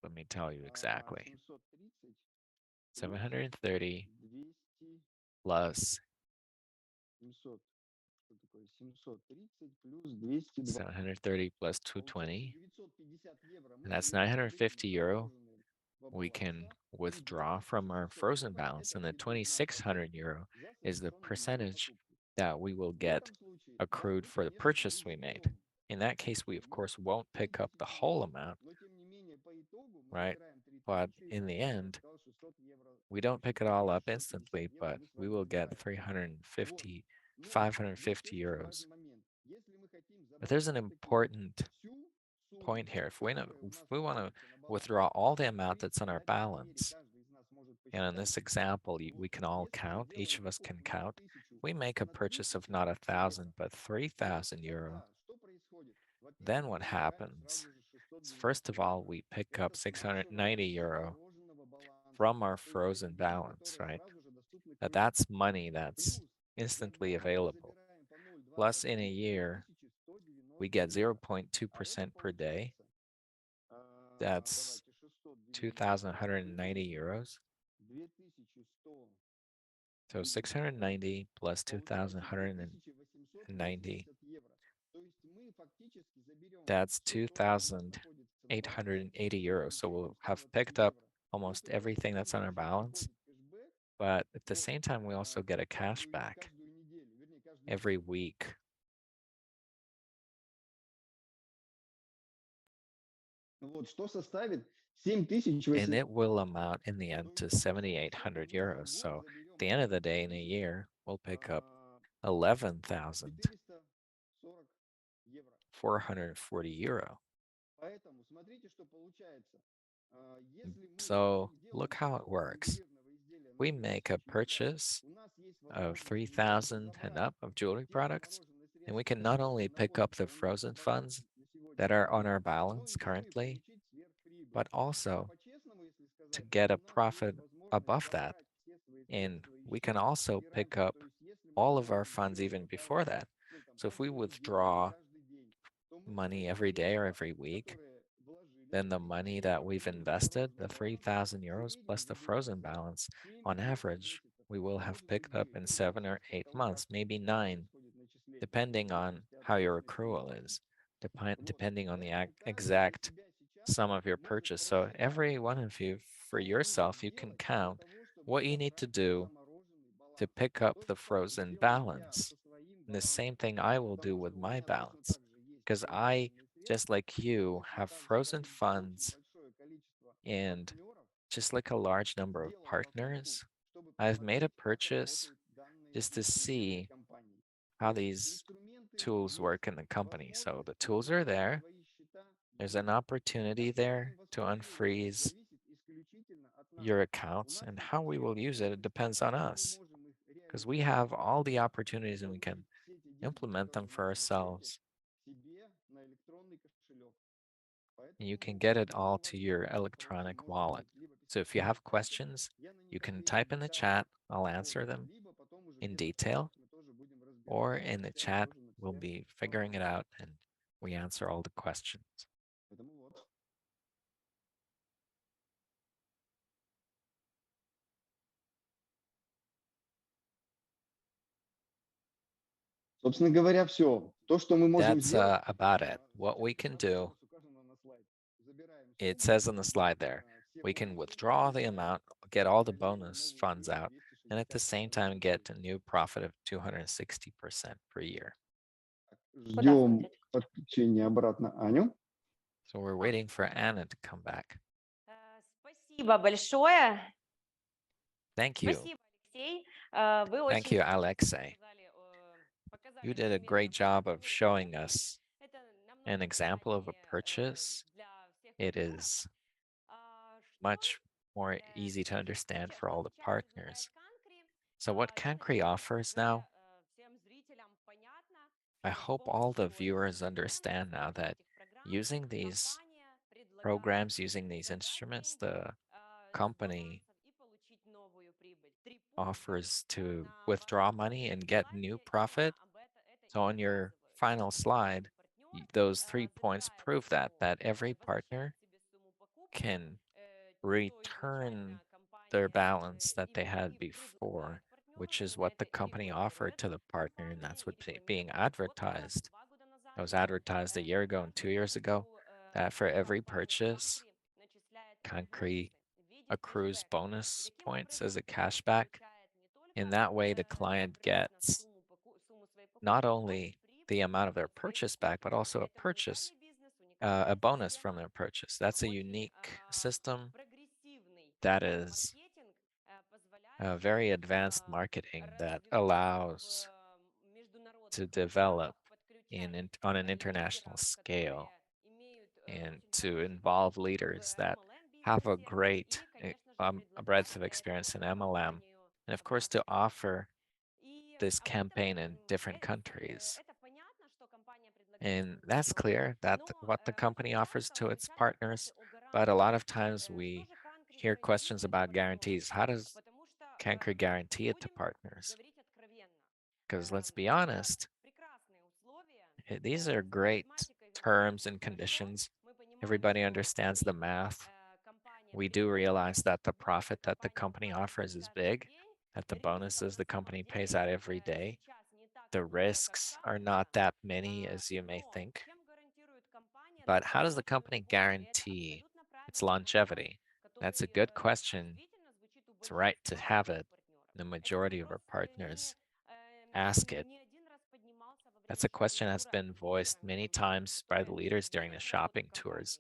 Let me tell you exactly. 730 plus 730 plus 220, and that's 950 euro. We can withdraw from our frozen balance, and the 2,600 euro is the percentage that we will get accrued for the purchase we made. In that case, we of course won't pick up the whole amount, right? But in the end, we don't pick it all up instantly, but we will get 350, 550 euros. But there's an important point here. If we want to withdraw all the amount that's on our balance, and in this example, we can all count, each of us can count. We make a purchase of not 1,000, but 3,000 euro. Then what happens is, first of all, we pick up 690 euro from our frozen balance, right? That's money that's instantly available. Plus, in a year, we get 0.2% per day. That's 2,190 euros. So 690 plus 2,190, that's 2,880 euros. So we'll have picked up almost everything that's on our balance. But at the same time, we also get a cash back every week. And it will amount in the end to 7,800 euros. So at the end of the day, in a year, we'll pick up 11,440 euro. So look how it works. We make a purchase of 3,000 and up of jewelry products, and we can not only pick up the frozen funds that are on our balance currently, but also to get a profit above that. And we can also pick up all of our funds even before that. So if we withdraw money every day or every week, then the money that we've invested, the 3,000 euros plus the frozen balance, on average, we will have picked up in 7 or 8 months, maybe 9, depending on how your accrual is, depending on the exact sum of your purchase. So every one of you, for yourself, you can count what you need to do to pick up the frozen balance. And the same thing I will do with my balance, because I, just like you, have frozen funds, and just like a large number of partners, I've made a purchase just to see how these tools work in the company. So the tools are there. There's an opportunity there to unfreeze your accounts, and how we will use it, it depends on us, because we have all the opportunities and we can implement them for ourselves. And you can get it all to your electronic wallet. So if you have questions, you can type in the chat. I'll answer them in detail, or in the chat, we'll be figuring it out and we answer all the questions. Собственно говоря, все. То, что мы можем That's сделать, about it. What we can do, it says on the slide there, we can withdraw the amount, get all the bonus funds out, and at the same time get a new profit of 260% per year. ждем подключения обратно Аню. So we're waiting for Anna to come back. Спасибо большое. Thank you. Спасибо, Алексей. Вы Thank очень you, Alexei. показали You did a great job of showing us an example of a purchase it is much more easy to understand for all the partners. So what Cancri offers now, I hope all the viewers understand now that using these programs, using these instruments, the company offers to withdraw money and get new profit. So on your final slide, those 3 points prove that every partner can return their balance that they had before, which is what the company offered to the partner, and that's what's being advertised. It was advertised a year ago and 2 years ago that for every purchase, Concrete accrues bonus points as a cashback. In that way, the client gets not only the amount of their purchase back, but also a bonus from their purchase. That's a unique system that is very advanced marketing that allows to develop on an international scale and to involve leaders that have a great a breadth of experience in MLM, and of course to offer this campaign in different countries. And that's clear that what the company offers to its partners, but a lot of times we hear questions about guarantees. How does Cancri guarantee it to partners? Because let's be honest, these are great terms and conditions. Everybody understands the math. We do realize that the profit that the company offers is big, that the bonuses the company pays out every day. The risks are not that many as you may think. But how does the company guarantee its longevity? That's a good question. It's right to have it. The majority of our partners ask it. That's a question that's been voiced many times by the leaders during the shopping tours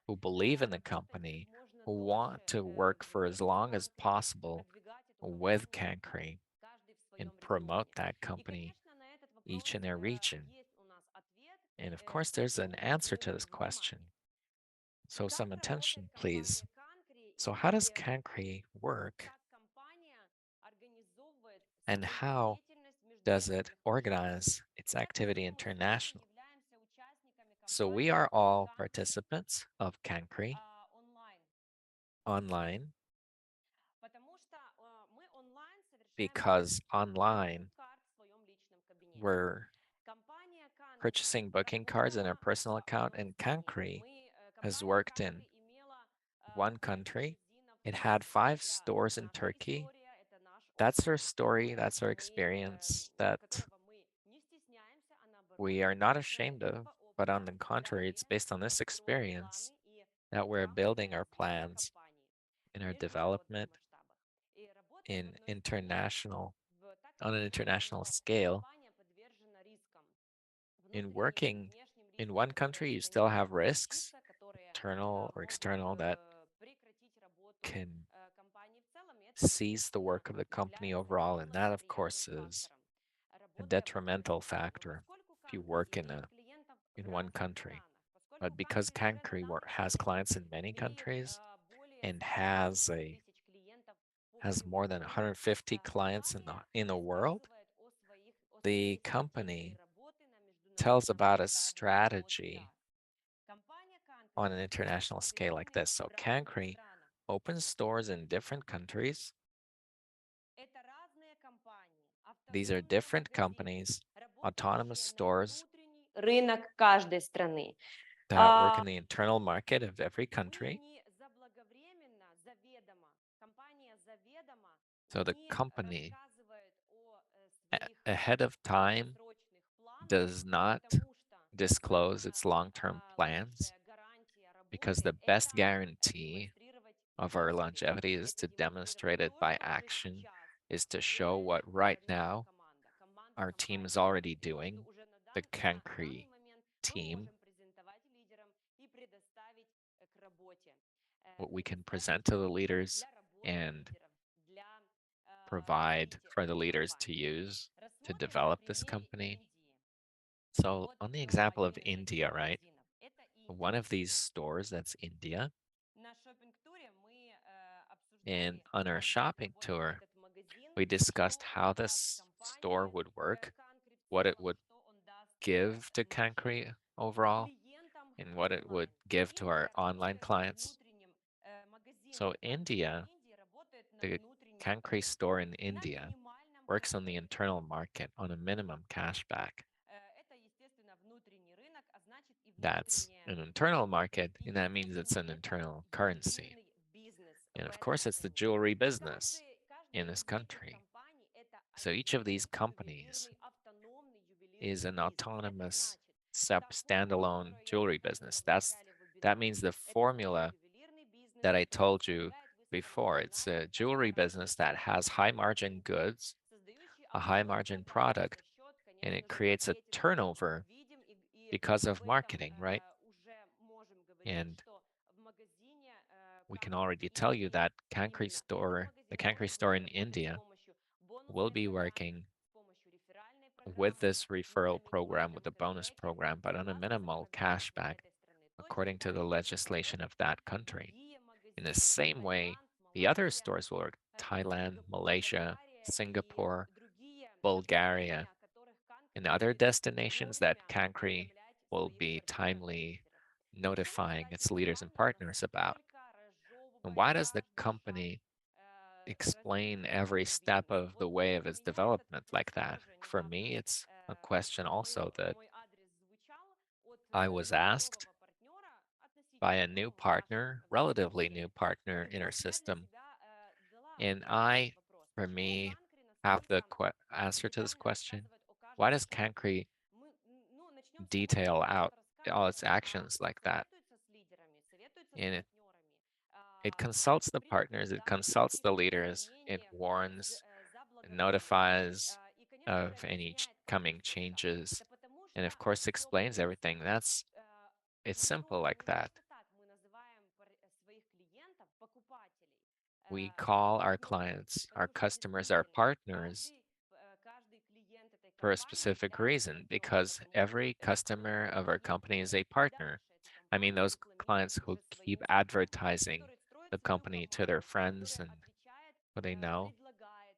who believe in the company, who want to work for as long as possible with Cancri and promote that company each in their region. And of course, there's an answer to this question. So some attention, please. So how does Cancri work and how does it organize its activity international? So we are all participants of Cancri online because online we're purchasing booking cards in our personal account, and Cancri has worked in one country. It had 5 stores in Turkey. That's our story, that's our experience that we are not ashamed of, but on the contrary, it's based on this experience that we're building our plans in our development in international on an international scale. In working in one country, you still have risks, internal or external, that can seize the work of the company overall. And that, of course, is a detrimental factor if you work in one country. But because Cancri has clients in many countries and has more than 150 clients in the world, the company tells about a strategy on an international scale like this. So Cancri opens stores in different countries. These are different companies, autonomous stores рынок каждой страны. that work in the internal market of every country. So the company ahead of time does not disclose its long-term plans because the best guarantee of our longevity is to demonstrate it by action, is to show what right now our team is already doing, the Cancri team, what we can present to the leaders and provide for the leaders to use to develop this company. So on the example of India, right? one of these stores, that's India, На шопинг-туре мы and обсуждали, on our как будет shopping работать tour, этот магазин, we discussed что он how даст this store компании, would work, Cancri в what it целом, would что он даст give to нашим Cancri overall, клиентам and what it would онлайн. give to our Индия online работает над clients. внутренним So магазин Cancri в India, Индии работает на the внутреннем Cancri рынке store in на India, минимальном works on the кэшбэке. internal market on a minimum cashback. Это, естественно, внутренний рынок, а значит и That's внутренняя an internal валюта. market, И, and that means it's естественно, an это internal currency. ювелирный бизнес And в of этой course, it's the стране. jewelry business Каждая in this из этих country. компаний– это So each of these отдельный companies ювелирный, автономный is ювелирный an бизнес. Это autonomous, значит, та формула, standalone которую я jewelry рассказывала business. в начале That вебинара, means the это свой formula ювелирный бизнес, that I который told you составляет before. It's a высокомаржинальный jewelry товар, business that has high margin goods, создающий a high огромный margin поток product, за счет, and конечно it же, creates a маркетинга. Мы turnover видим и because об of этом marketing, right? уже можем говорить, And что в магазине we can Cancri в already tell you Индии that Cancri именно этот store, the магазин Cancri может store будет in работать с India, помощью will бонусной be программы, working с помощью реферальной with программы, this но на referral program, with минимальном the bonus кэшбэке program, but on a согласно minimal законодательству cashback этой страны. Точно according to так the же это legislation работает of that и country. другие In the магазины. same way, Таиланд, the other Малайзия, stores will work. Thailand, Сингапур, Malaysia, Болгария и Singapore, другие Bulgaria, направления, о которых and Cancri other будет destinations that вовремя Cancri уведомлять will своих be партнеров и timely лидеров. Почему notifying задача its leaders and компании partners about. настолько And разжевывать why does the каждый шаг company explain раскрытия every своего step бизнеса? of the Вот way of у its меня этот development вопрос like that? тоже For недавно me, it's a question also that мой адрес звучал от I was asked нового партнера, by относительно a new нового в нашем partner, relatively new взаимоотношениях. partner И in our вот я для system. себя дала And ответ на этот I, вопрос. for Почему me, Cancri have the настолько answer to this детально question. рассказывает о Why каждом does шаге? Cancri Мы, ну, начнем с того, что detail он out просто all its рассказывает, а actions like that? советуется с лидерами, советуется с And партнерами, it consults the partners, it предупреждает consults их the об leaders, it изменениях warns and заблаговременно. notifies И, конечно же, of any объясняет coming каждый свой шаг. changes, Да потому and что of course все explains everything. происходит It's в simple Европе like не that. просто так. Мы называем своих клиентов, покупателей, We call our партнерами, clients, our потому что customers, our действительно partners каждый клиент этой for a компании specific является reason, партнером, because потому что every эти customer клиенты of our будут company is a и partner. дальше эту I mean, компанию those рекламировать clients who уже keep своим знакомым, advertising который строит the свою company to their команду, friends который and отвечает, who they know, предлагает,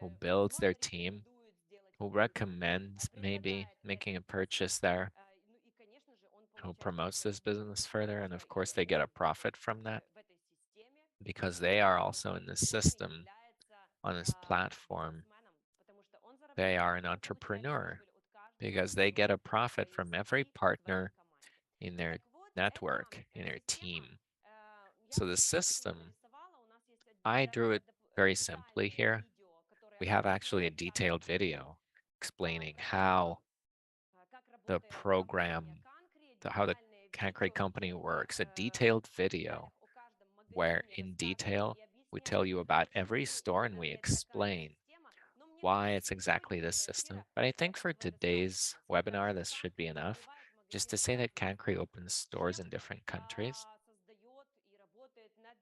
who builds their возможно, team, рекомендует сделать who покупку, recommends maybe предлагает making a этот purchase процесс. there, Ну и, конечно же, он who получает за promotes это this business further. And of course, удовольствие, they и get a он profit from that в этой системе, because в they are этом also in the экосистеме system является on this platform. бизнесменом, потому что он They зарабатывает, are an он получает entrepreneur прибыль от каждого because they get партнера a в profit своей from every сети, в своей partner команде. in their Так вот, эта network, in their система, team. я So the очень просто ее system, нарисовала. У нас есть I drew it very simply детальное here. видео, которое We have actually a объясняет, detailed video explaining как the работает компания program, Cancri, how the детальное Cancri видео, company где мы works, a detailed в video деталях о каждом where магазине in рассказываем detail и we tell объясняем, you about every почему store and именно we такая explain система. Но мне why кажется, it's что exactly сегодня this этого system. эфира But I think for этого today's достаточно. webinar, Создает this should be Cancri, enough открывает just to магазины в say that разных Cancri странах, opens stores чем in different countries. создает и работает над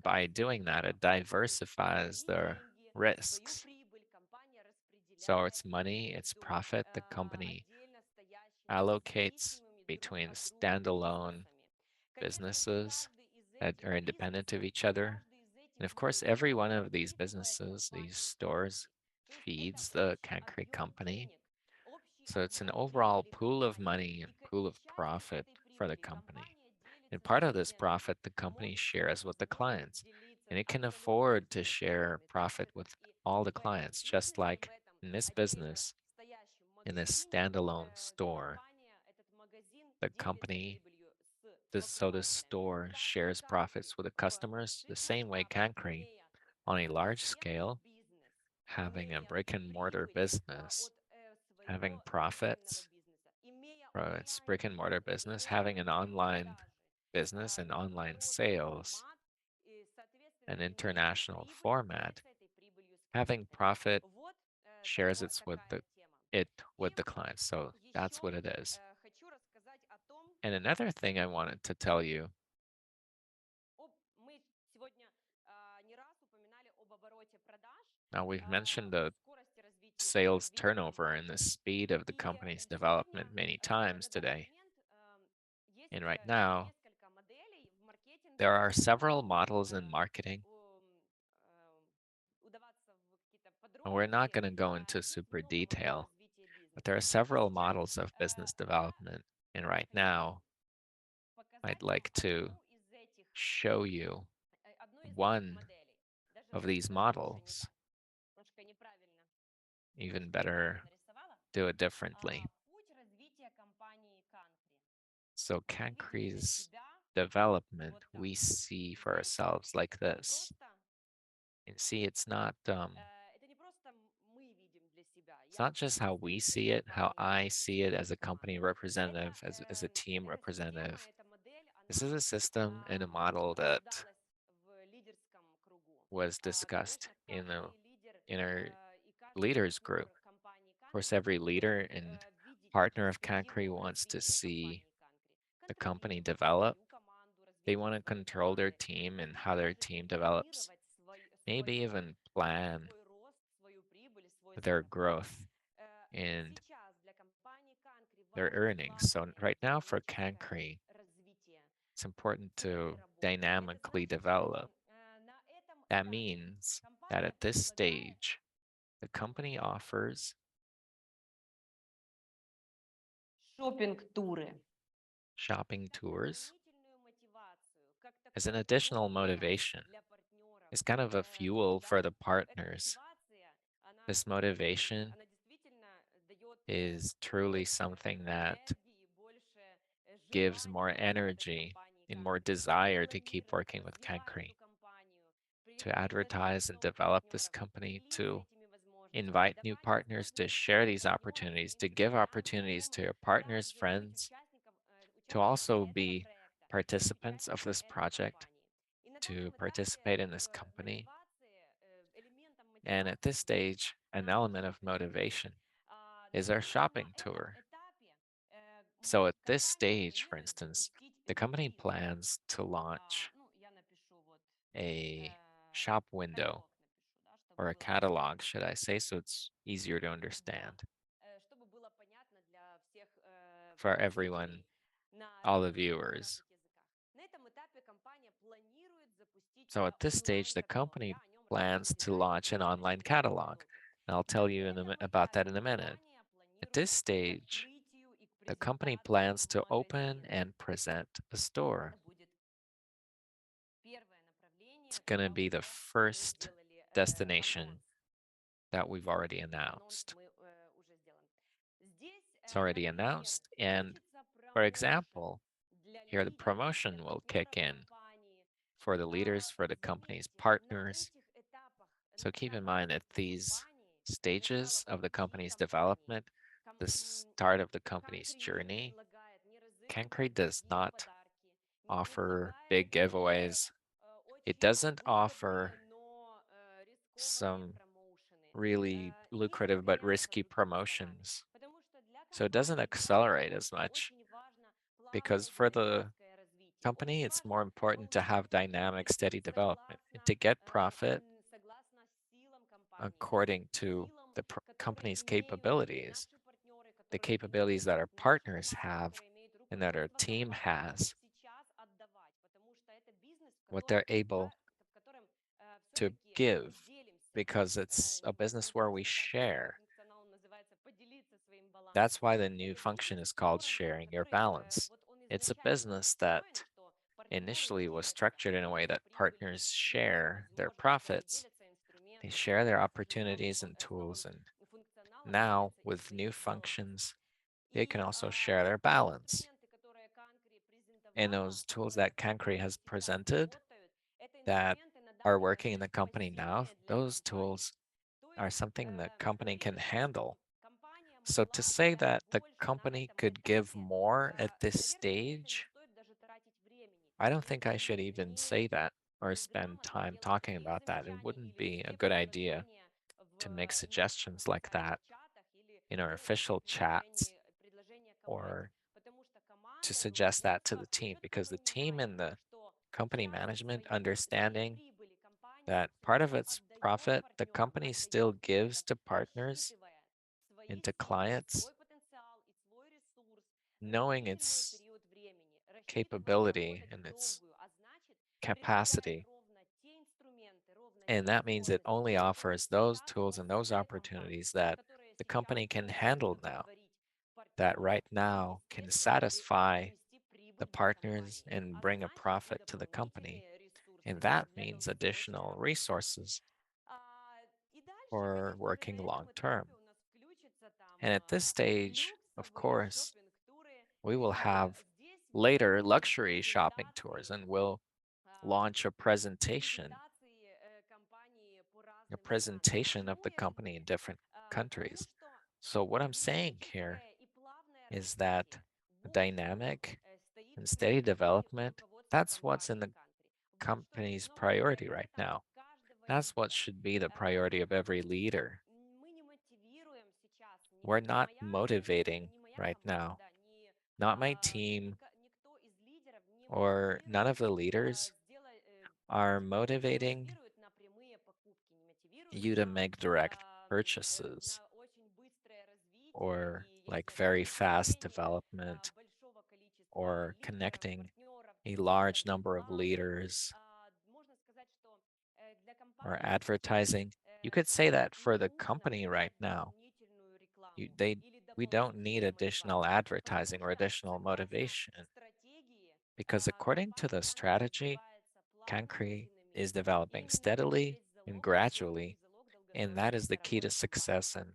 By диверсификацией doing that, риска, it потому что diversifies свои the деньги, свою risks. прибыль компания So распределяет it's money, it's между profit the company отдельно стоящими allocates независимыми друг between от друга standalone бизнесами. Конечно же, businesses каждый из that этих are independent of бизнесов, each other. каждый из этих And of course, ювелиров every one of these подпитывает businesses, these компанию stores, Cancri. То есть это feeds the общий Cancri объем company. денег, общий So it's an объем overall прибыли pool of компании. money and И pool of частью profit этой for the прибыли company. компания And делится с part of this клиентами. profit the company Может себе shares with the позволить clients. делиться And it can абсолютно со afford to всеми share клиентами. Так profit же, with как и all the в этом clients, just бизнесе, в like этом in this отдельно business, стоящем in this магазине standalone store, компания, этот магазин the делится company, прибылью с so the покупателями. store Так и shares Cancri profits with the в customers the same way масштабах, Cancri, имея on a large системный scale, бизнес, having a имея brick and mortar прибыль business, от having своего рetaильного profits бизнеса, имея from its brick and mortar онлайн-бизнес, business, имея having an online онлайн-продажи, business and online международный sales, формат и, соответственно, an имея international прибыль, format, делится этой прибылью с having клиентами. profit Вот shares такая тема. it И with the clients. So that's еще what it is. хочу рассказать о том, And another thing I wanted to tell you, мы сегодня не раз упоминали об обороте продаж, now we've mentioned the скорости sales развития turnover and компании. the speed of the И company's сегодня development many на times данный today. момент And right есть now, несколько моделей в there маркетинге. are several models in Э, marketing, Удаваться в какие-то and we're not подробности. going to go into Есть super много моделей detail, развития but there бизнеса. are И several сейчас models of business я development. And right хочу now, I'd показать вам like to show you одну из этих one моделей. of Даже these лучше не models. так. Немножко неправильно, Even немножко неправильно better, нарисовала. do it differently. Путь развития компании Cancri. So Вы видите для Cancri's себя development вот так. we see for Здесь ourselves like это не this. просто, And see, это не просто мы видим для себя. it's Я not как just how we представитель see it, how компании I Cancri see it смотрю as на a ситуацию. company Это, representative, as a team эта система, representative. эта модель, This is она a system and a model that обсуждалась в лидерском кругу. was discussed Конечно, in the каждый лидер in our и каждый leaders group. партнер компании Of course, Cancri every leader хочет and видеть partner of Cancri перспективу wants to развития see компании Cancri, the company контролировать develop. свою команду, They развитие want to своей control their команды, team and может how быть, their даже и team develops, планировать maybe even plan свой рост, свою прибыль, свой their заработок. growth and Сейчас для компании Cancri their важно earnings. So слаженное right now for динамическое Cancri, развитие it's important своей to работы. Это dynamically значит, что develop. на этом That этапе means that компания at this предлагает stage, the company offers шопинг-туры shopping как tours дополнительную мотивацию, как as an такое additional топливо motivation. для партнеров It's kind of a fuel туда. for the Эта partners. мотивация, This motivation она действительно дает is truly больше something that энергии, больше gives желания more работать в energy компании and more Cancri, desire to keep рекламировать, working with развивать эту Cancri, компанию, to предлагать advertise and новых develop this партнеров, company, делиться to этими возможностями, invite new давать partners, to возможность share these opportunities, партнерам, to give инвесторам, opportunities to знакомым your partners, также быть friends, to участниками also этого be проекта и participants of участниками this этой project, компании. И на to данном этапе participate in this company. мотивации, элементом And at this мотивации stage, an наш element of шопинг-тур. motivation is На our именно на shopping этом tour. этапе So at this компания stage, for планирует instance, запустить the company видео. plans to launch Ну, я напишу вот a shop window каталог напишу, да, чтобы or a было понятно. catalog, should I say, so it's easier to Да, understand чтобы было понятно для всех for everyone, зрителей на all the на viewers. разных языках. На этом этапе компания планирует запустить So at this stage, the онлайн-каталог. company Я о нем расскажу plans в to деталях launch в an online следующие catalog. минуты. And I'll tell На you этом about that этапе in a minute. компания At this планирует к stage, открытию и к the company презентации plans в to open магазин. and present a store. Это будет первое It's направление, going to куда be the уже мы first сделали destination анонс. that we've already Анонс announced. мы уже сделан. Здесь, It's already например, announced. And включится for промоушен example, для here the лидеров, для promotion will kick партнеров in компании. for the leaders, for the company's Заметьте, на partners. этих этапах, So на keep in этапах mind at развития these компании, начало stages of the пути company's компании, development, the start of the company's Cancri не journey, предлагает, не Cancri разыгрывает does дорогие not подарки, не offer предлагает big giveaways. It очень doesn't выгодные, offer но рискованные some промоушены. really Не lucrative but ускоряет risky другими словами. promotions. Потому что для So it doesn't компании, для accelerate as руководства much очень важно because плавное for the динамическое развитие. company, Очень it's more важно important to have получать dynamic, прибыль steady development and согласно, to get profit согласно силам компании, according to силам, the которые company's имеют capabilities, наши партнеры, the которые capabilities имеют that our наша partners команда, have которая имеет and that our руководство team компании has, сейчас отдавать, потому что это бизнес, what they're able в котором to все-таки мы give, делимся. because it's a business where we Французский, кстати, новый share. функционал называется «поделиться своим That's балансом». why the new Это function бизнес, is в called котором, sharing your который, balance. вот он It's a изначально был business that устроен, что партнеры initially was делятся structured in a way that прибылью, partners делятся share their возможностями, profits, делятся they инструментами, share their делятся opportunities and с новым tools, and функционалом, now делятся и with new своим балансом. functions, they can И also share their те balance. инструменты, которые Cancri And презентовала, those tools that Cancri которые has сейчас presented работают, это that инструменты на are данный working in момент the company now, посильные для those компании. tools То are есть, something the company can наверное, handle. компания So to могла бы say дать that the больше на company этом could give этапе. more at this Наверное, на это не stage, стоит даже тратить времени. I don't think Это I should будет even say that or spend безграмотно time делать talking такие about that. It замечания wouldn't или be a все good idea предложения в to make инвесторских suggestions like официальных that чатах или in our делать такие official chats предложения команде. or Потому что to команда и suggest that to руководство the team, четко because the team понимает, and the что company часть management своей understanding прибыли компания that все part of равно its отдает profit the партнерам, company still отдает gives клиентам, to partners рассчитывая свои and to силы, clients, свой потенциал и свой ресурс на knowing длительный it's период времени, capability and its capacity. And that means it only offers those tools and those opportunities that the company can handle now, that right now can satisfy the partners and bring a profit to the company. And that means additional resources for working long term. And at this stage, of course, we will have later luxury shopping tours and we'll launch a presentation of the company in different countries. So what I'm saying here is that dynamic and steady development, that's what's in the company's priority right now. That's what should be the priority of every leader. We're not motivating right now. Not my team or none of the leaders are motivating you to make direct purchases or like very fast development or connecting a large number of leaders or advertising. You could say that for the company right now. You, they, we don't need additional advertising or additional motivation because according to the strategy, Cancri is developing steadily and gradually, and that is the key to success and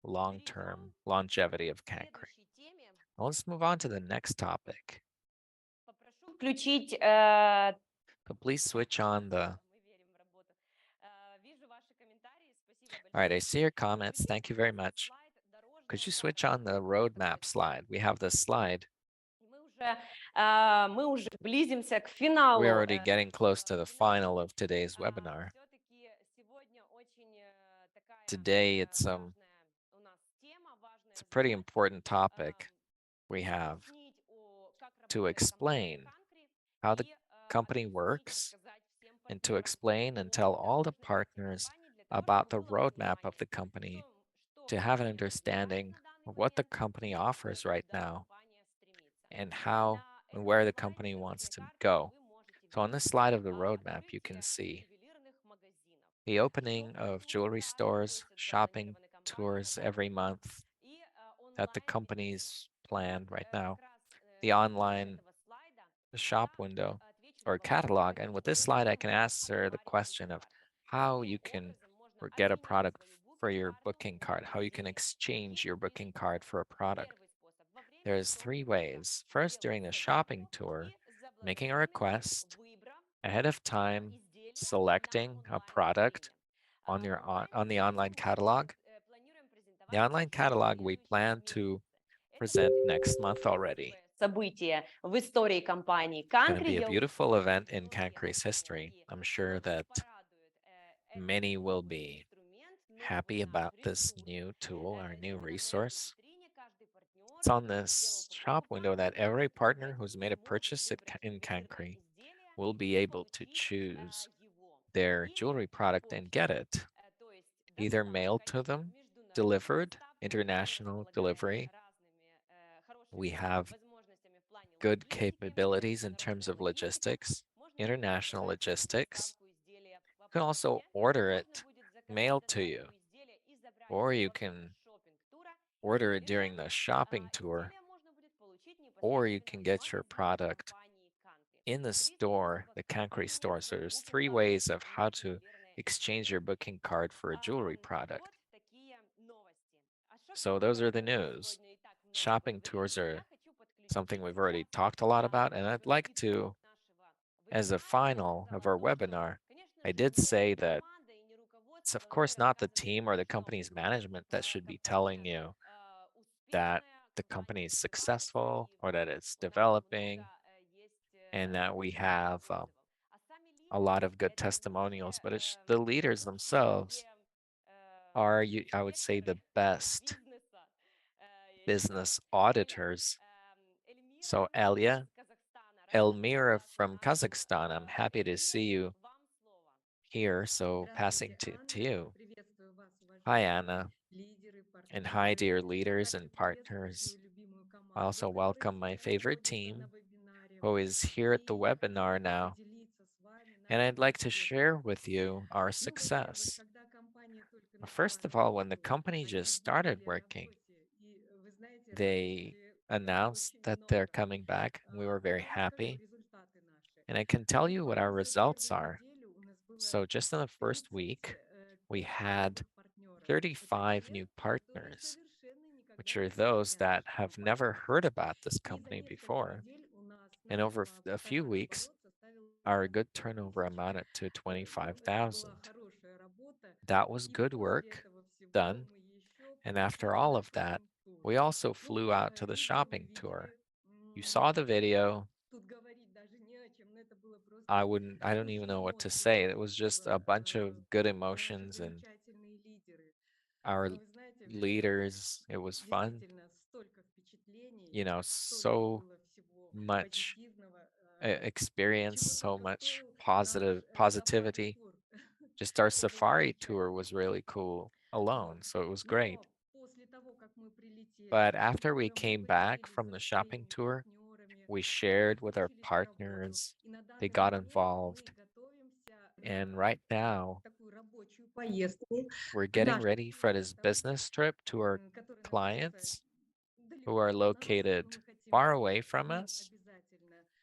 long-term longevity of Cancri. Now let's move on to the next topic. Включить So please switch on the. All right, I see your comments. Thank you very much. Could you switch on the roadmap slide? We have this slide. мы уже близимся к финалу. We're already getting close to the final of today's webinar. Today, it's a pretty important topic. We have to explain how the company works and to explain and tell all the partners about the roadmap of the company to have an understanding of what the company offers right now and how and where the company wants to go. So on this slide of the roadmap, you can see the opening of jewelry stores, shopping tours every month that the company's planned right now, the online shop window or catalog. And with this slide, I can answer the question of how you can get a product for your booking card, how you can exchange your booking card for a product. There's three ways. First, during the shopping tour, making a request ahead of time, selecting a product on the online catalog. The online catalog we plan to present next month already. Событие в истории компании It's going to Cancri. be a beautiful event in Cancri's history. I'm sure that many will be happy about this new tool, our new resource. It's on this shop window that every partner who's made a purchase in Cancri will be able to choose their jewelry product and get it either mailed to them, delivered, international delivery. We have good capabilities in terms of logistics, international logistics. You can also order it mailed to you, or you can order it during the shopping tour, or you can get your product in the store, the Cancri store. So there's three ways of how to exchange your booking card for a jewelry product. So those are the news. Shopping tours are something we've already talked a lot about, and I'd like to, as a final of our webinar, I did say that it's of course not the team or the company's management that should be telling you that the company is successful or that it's developing and that we have a lot of good testimonials, but it's the leaders themselves are, I would say, the best business auditors. So Elmira from Kazakhstan, I'm happy to see you here. So passing to you. Hi, Anna. And hi, dear leaders and partners. I also welcome my favorite team who is here at the webinar now, and I'd like to share with you our success. First of all, when the company just started working, they announced that they're coming back, and we were very happy. And I can tell you what our results are. So just in the first week, we had 35 new partners, which are those that have never heard about this company before. And over a few weeks, our good turnover amounted to 25,000. That was good work done. And after all of that, we also flew out to the shopping tour. You saw the video. I don't even know what to say. It was just a bunch of good emotions and our leaders. It was fun. So much experience, so much positivity. Just our safari tour was really cool alone, so it was great. But after we came back from the shopping tour, we shared with our partners. They got involved. And right now, we're getting ready for this business trip to our clients who are located far away from us,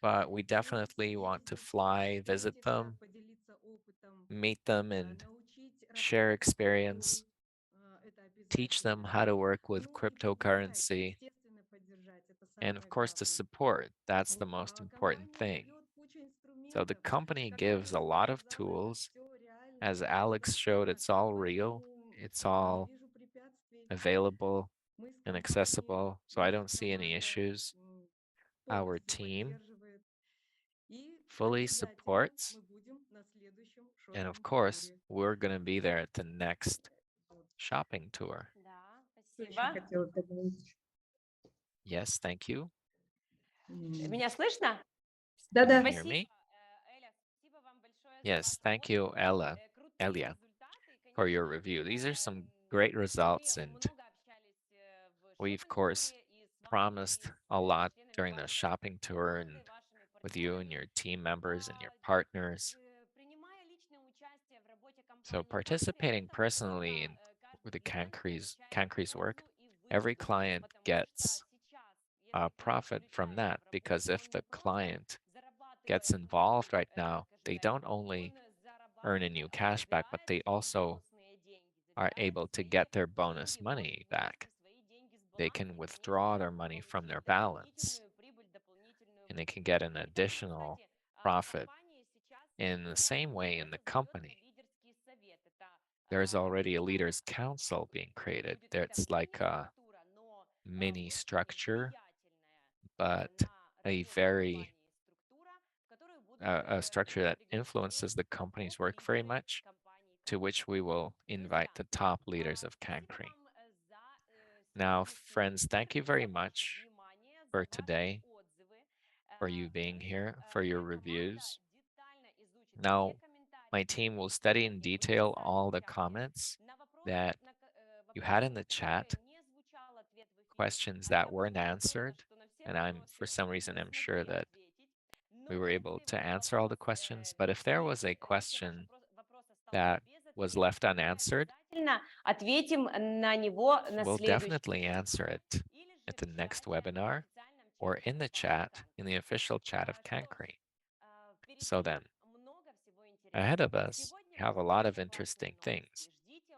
but we definitely want to fly, visit them, meet them, and share experience, teach them how to work with cryptocurrency, and of course, to support. That's the most important thing. So the company gives a lot of tools. As Alex showed, it's all real, it's all available and accessible. So I don't see any issues. Our team fully supports. And of course, we're going to be there at the next shopping tour. Да, Очень спасибо. хотела добавить. Yes, thank you. Меня слышно? Can you Да-да. hear Спасибо, me? Эля, спасибо вам большое за Yes, ваш thank you, отзыв. Ella, Крутые Elia, результаты. И, for your конечно, review. These are some great мы results, and много общались в we, of course, шопинг-туре и с вами, promised и a с lot членами during the вашей shopping tour and команды, вашими with you and партнерами. your team members and your partners. Принимая личное участие в работе So компании Cancri, participating это просто personally in with каждый the клиент получает Cancri's work, пользу и every выгоду, client потому что gets сейчас, a если клиент profit from включается that в because работу, if он не the просто client gets зарабатывает involved right now, they кэшбэк, don't only он earn a new cashback, but забирает they свои also бонусные деньги, are забирает able to свои get their bonus деньги, может money вывести back. свои деньги с They баланса can и иметь withdraw their money from their balance дополнительную прибыль, дополнительную and they can выгоду. get an И также, additional кстати, в profit. компании сейчас In the same way, in the уже создается company, лидерский совет. Это there's already a видимо, leaders council being created. будет It's какая-то like a мини-структура, но mini очень structure, влиятельная but на a работу very компании структура, в которую будут a structure that приглашены influences the company's work very топ-лидеры much, компании to Cancri. which we will invite Друзья, the top leaders of спасибо Cancri. вам за Now, сегодняшний friends, thank эфир, you за very ваше much внимание, за for ваши today, отзывы. for you being Мы, here, for your моя команда reviews. детально изучит все Now, комментарии, my все team will study in предложения. Вы detail писали all в the чате. comments На вопросы, that you had вопросы, in на the которые chat, не звучал ответ в эфире. questions А that я weren't буду уверена, answered. что на все And I'm, for вопросы some reason, мы I'm sure смогли that ответить. we Но were able если to answer all вопрос the questions. But if there was без, a если ваш question вопрос остался that без was ответа, left мы unanswered, обязательно ответим на него на we'll следующем definitely answer вебинаре it или at же the в next чате, в webinar официальном or чате in the компании chat, in the Cancri. official chat of Что ж, Cancri. So впереди then, много всего ahead интересного. of us, Сегодня we мы have a lot услышали of классные interesting things. новости. Ждите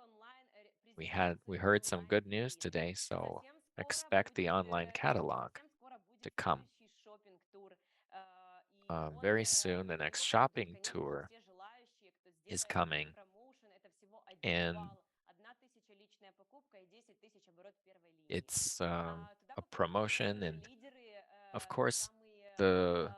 We онлайн-презентацию heard some good news онлайн-брифинг. today, so Совсем скоро expect the будет, online catalog совсем скоро будет to come. следующий шопинг-тур. И он, Very soon, the его next проведут, shopping конечно, tour все желающие, кто is сделает coming, промоушен. Это всего 1 and балл, 1000 личная покупка и 10 тысяч оборот первой линии. it's Туда a попадут promotion. самые And лидеры, of course, самые the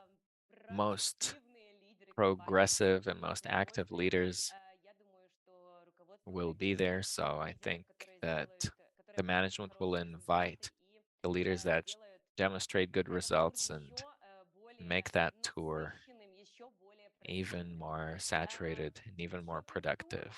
most продуктивные лидеры компании progressive and Cancri. С most active удовольствием. leaders Я думаю, что руководство will be найдет there. тех So I лидеров, think that the которые management will покажут хорошие invite результаты и the leaders that сделают demonstrate good этот тур results and еще более make that tour насыщенным, еще более even продуктивным. more saturated and even more Шопинг-тур productive.